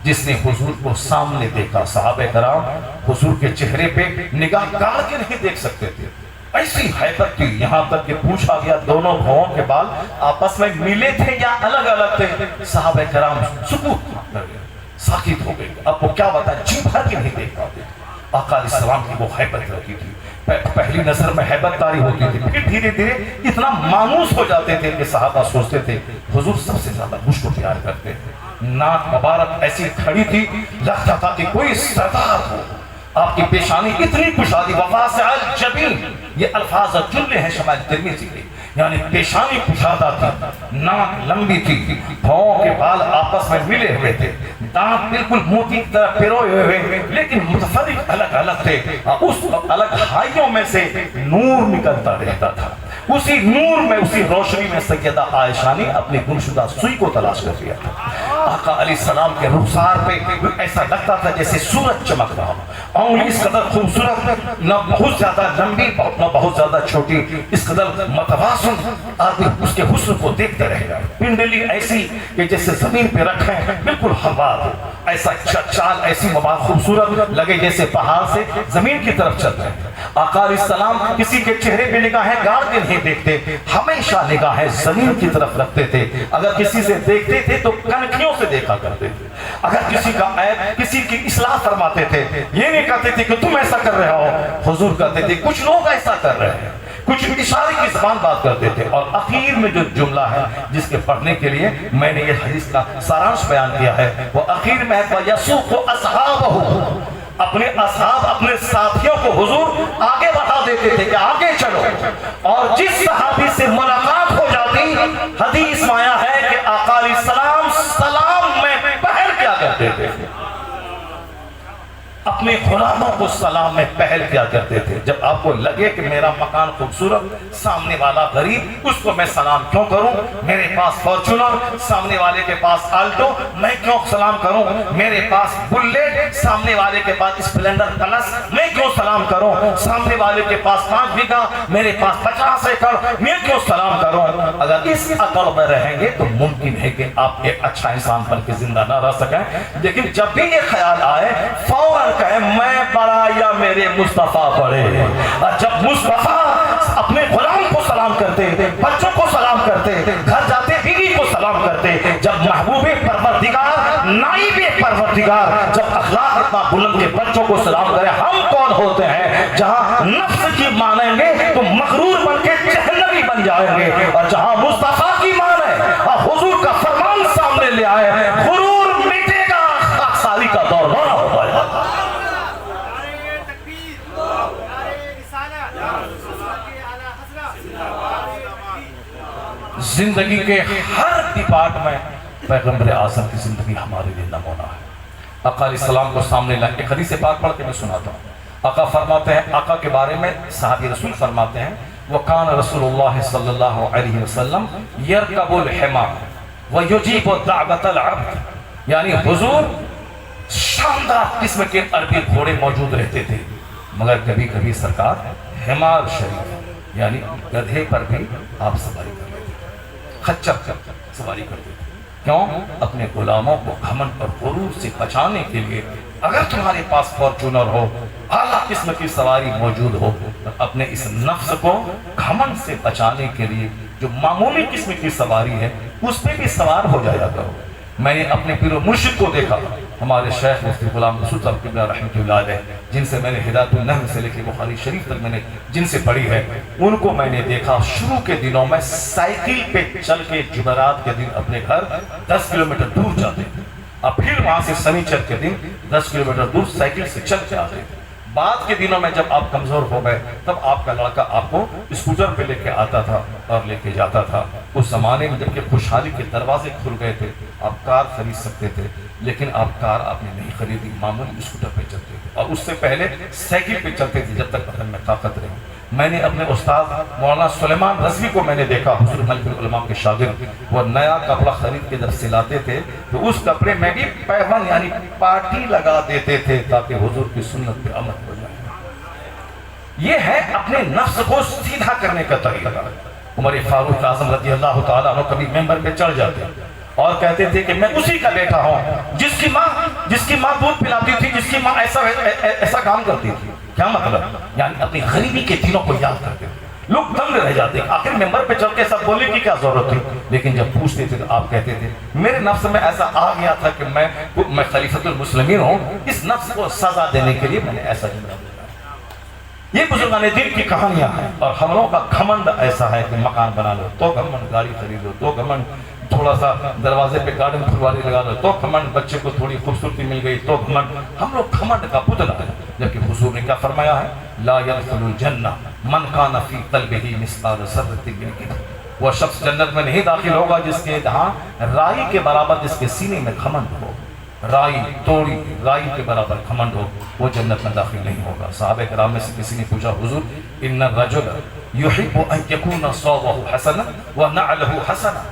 جس نے حضور کو سامنے دیکھا، صحابہ کرام حضور کے چہرے پہ نگاہ گاڑ کے نہیں دیکھ سکتے تھے، ایسی حیبت تھی، یہاں تک کہ پوچھا گیا دونوں بھاؤں کے بال آپس میں ملے تھے یا الگ الگ تھے، صحابہ کرام سکوت کر گئے، ساکت ہو گئے، اب وہ کیا بتا، جی بھر کے نہیں دیکھ پاتے۔ آقا علیہ السلام کی وہ حیبت رہتی تھی، پہلی نظر میں حیبت تاری ہوتی تھی، پھر دھیرے دھیرے اتنا مانوس ہو جاتے تھے کہ صحابہ سوچتے تھے حضور سب سے زیادہ مجھ کو پیار کرتے ہیں۔ ناک مبارک ایسی کھڑی تھی، لگتا تھا کہ کوئی سردار ہو، آپ کی پیشانی اتنی کشادی، وَوَاسِعَ الْجَبِينِ، یہ الفاظ جملے ہیں شمال ترمذی کے، یعنی پیشانی کشادہ تھی، ناک لمبی تھی، پاؤں کے بال آپس میں ملے ہوئے تھے، دانت بالکل موتی کی طرح پیروئے ہوئے، لیکن متفرق الگ الگ تھے، اس الگ ہائیوں میں سے نور نکلتا رہتا تھا، اسی نور میں، اسی روشنی میں سیدہ عائشہ نے اپنی گمشدہ سوئی کو تلاش کر لیا تھا۔ آقا علیہ السلام کے رخسار پہ ایسا لگتا تھا جیسے سورج چمک رہا ہو، انگلی اس قدر خوبصورت، نہ بہت زیادہ لمبی نہ بہت زیادہ چھوٹی، اس قدر متوازن، آدمی اس کے حسن کو دیکھتے رہے گا۔ پنڈلی ایسی کہ جیسے زمین پہ رکھیں بالکل ہموار ہو، ایسا چال ایسی مبارک خوبصورت لگے جیسے پہاڑ سے زمین کی طرف چل رہے ہیں۔ آقا علیہ السلام کسی کے چہرے پہ نگاہیں گاڑ کے نہیں دیکھتے، ہمیشہ نگاہیں زمین کی طرف رکھتے تھے، اگر کسی سے دیکھتے تھے تو کنکھیوں سے دیکھا کرتے تھے، اگر کسی کا عیب، کسی کی اصلاح فرماتے تھے، یہ نہیں کہتے تھے کہ تم ایسا کر رہے ہو، حضور کہتے تھے کچھ لوگ ایسا کر رہے ہیں، کچھ اشارے کی زبان بات کرتے تھے۔ اور اخیر میں جو جملہ ہے جس کے پڑھنے کے لیے میں نے یہ حدیث کا سارانش بیان کیا ہے، وہ اخیر میں ہے وَيَسُوقُ أَصْحَابَهُ، اپنے اصحاب، اپنے ساتھیوں کو حضور آگے بڑھا دیتے تھے کہ آگے چلو، اور جس صحابی سے ملاقات ہو جاتی، حدیث میں آیا ہے کہ آقا علیہ السلام سلام میں پہل کیا کرتے تھے، اپنے غلاموں کو سلام میں پہل کیا کرتے تھے۔ جب آپ کو لگے کہ میرا مکان خوبصورت، سامنے والا غریب، اس کو میں سلام کیوں کروں، میرے پاس فارچونر، سامنے والے کے پاس آلٹو، میں کیوں سلام کروں، میرے پاس بلیٹ، سامنے والے کے پاس اسپلینڈر پلس، میں کیوں سلام کروں، سامنے والے کے پاس 5 بیگھہ، میرے پاس 50 ایکڑ، میں کیوں سلام کروں۔ اگر اس عقل میں رہیں گے تو ممکن ہے کہ آپ ایک اچھا انسان بن کے زندہ نہ رہ سکیں، لیکن جب بھی یہ خیال آئے فوراً کہے میں بڑا یا میرے مصطفیٰ بڑے۔ اور جب مصطفیٰ اپنے غلام کو سلام کرتے، بچوں کو سلام کرتے، گھر جاتے بیوی کو سلام کرتے، جب محبوب پروردگار، نائب پروردگار، جب اخلاق اتنا بلند کے بچوں کو سلام کرے، ہم کون ہوتے ہیں جہاں نفس کی مانیں گے تو مغرور بن کے جہنمی بن جائیں گے، اور جہاں مصطفیٰ کی مانیں اور حضور کا فرمان سامنے لے آئے، غرور مٹے گا، خاکساری کا دور نہ ہوگا۔ زندگی کے ہر ڈپارٹ میں پیغمبر اعظم کی زندگی ہمارے لیے نمونہ ہے۔ آقا علیہ السلام کو سامنے لائے. ایک حدیث پاک پڑھ کے میں سناتا ہوں. آقا فرماتے ہیں, آقا کے بارے میں صحابی رسول فرماتے ہیں, وَقَانَ رسول اللہ صلی اللہ علیہ وسلم يَرْكَبُ الْحِمَارَ وَيُجِيبُ دَعْوَةَ الْعَبْدِ, یعنی حضور شاندار قسم کے عربی گھوڑے موجود رہتے تھے, مگر کبھی کبھی سرکار حمار شریف یعنی گدھے پر بھی آپ سواری کر لیتے تھے, خچر سواری کرتے تھے. کیوں؟ اپنے غلاموں کو گھمنڈ اور غرور سے بچانے کے لیے. اگر تمہارے پاس فارچونر ہو, اعلیٰ قسم کی سواری موجود ہو, تو اپنے اس نفس کو گھمنڈ سے بچانے کے لیے جو معمولی قسم کی سواری ہے اس پہ بھی سوار ہو جایا کرو. میں نے اپنے پیر و مرشد کو دیکھا, ہمارے شیخ مفتی غلام رسول صاحب قبلہ رحمۃ اللہ علیہ, جن سے میں نے ہدایت النحو سے لے کے بخاری شریف تک میں نے جن سے پڑھی ہے, ان کو میں نے دیکھا شروع کے دنوں میں سائیکل پہ چل کے جمعرات کے دن اپنے گھر 10 کلومیٹر دور جاتے تھے, اور پھر وہاں سے سنیچر کے دن 10 کلومیٹر دور سائیکل سے چل کے آتے تھے. بعد کے دنوں میں جب آپ کمزور ہو گئے تب آپ کا لڑکا آپ کو اسکوٹر پہ لے کے آتا تھا اور لے کے جاتا تھا. اس زمانے میں جب کہ خوشحالی کے دروازے کھل گئے تھے, آپ کار خرید سکتے تھے, لیکن آپ کار آپ نے نہیں خریدی, معمولی اسکوٹر پہ چلتے تھے, اور اس سے پہلے سائیکل پہ چلتے تھے جب تک بدن میں طاقت رہی. میں نے اپنے استاد مولانا سلیمان رضوی کو میں نے دیکھا, حضور ملک العلماء کے شاگرد, وہ نیا کپڑا خرید کے جب سلاتے تھے تو اس کپڑے میں بھی پیون یعنی پاٹی لگا دیتے تھے تاکہ حضور کی سنت پہ عمل ہو جائے. یہ ہے اپنے نفس کو سیدھا کرنے کا طریقہ. عمر فاروق اعظم رضی اللہ تعالیٰ عنہ کبھی ممبر پہ چڑھ جاتے اور کہتے تھے کہ میں اسی کا بیٹا ہوں جس کی ماں دودھ پلاتی تھی, جس کی ماں ایسا کام کرتی تھی. کیا مطلب؟ یعنی اپنی غریبی کے دنوں کو یاد کرتے تھے. لوگ دنگ رہ جاتے, آخر ممبر پہ چڑھ کے سب بولنے کی کیا ضرورت تھی. لیکن جب پوچھتے تھے تو آپ کہتے تھے میرے نفس میں ایسا آ گیا تھا کہ میں خلیفۃ المسلمین ہوں, اس نفس کو سزا دینے کے لیے میں نے ایسا جملہ بولا. یہ بزرگان دین کی کہانیاں ہیں. اور ہم لوگوں کا گھمنڈ ایسا ہے کہ مکان بنا لو تو گھمنڈ, گاڑی خرید لو تو گھمنڈ, تھوڑا سا دروازے پہ گارڈن پھلواری لگا لو تو گھمنڈ, بچے کو تھوڑی خوبصورتی مل گئی تو گھمنڈ. ہم لوگ گھمنڈ کا پتلا ہے, جبکہ حضور نے کیا فرمایا ہے, لا يدخل الجنہ من کان فی قلبہ مثقال ذرۃ من کبر, وہ شخص جنت میں نہیں داخل ہوگا جس کے جہاں رائی کے برابر جس کے سینے میں گھمنڈ ہو, رائی توڑی رائی کے برابر گھمنڈ ہو, وہ جنت میں داخل نہیں ہوگا. صحابہ کرام میں سے کسی نے پوچھا, حضور ان الرجل يحب ان يكون صوبه حسنا ونعله حسنا,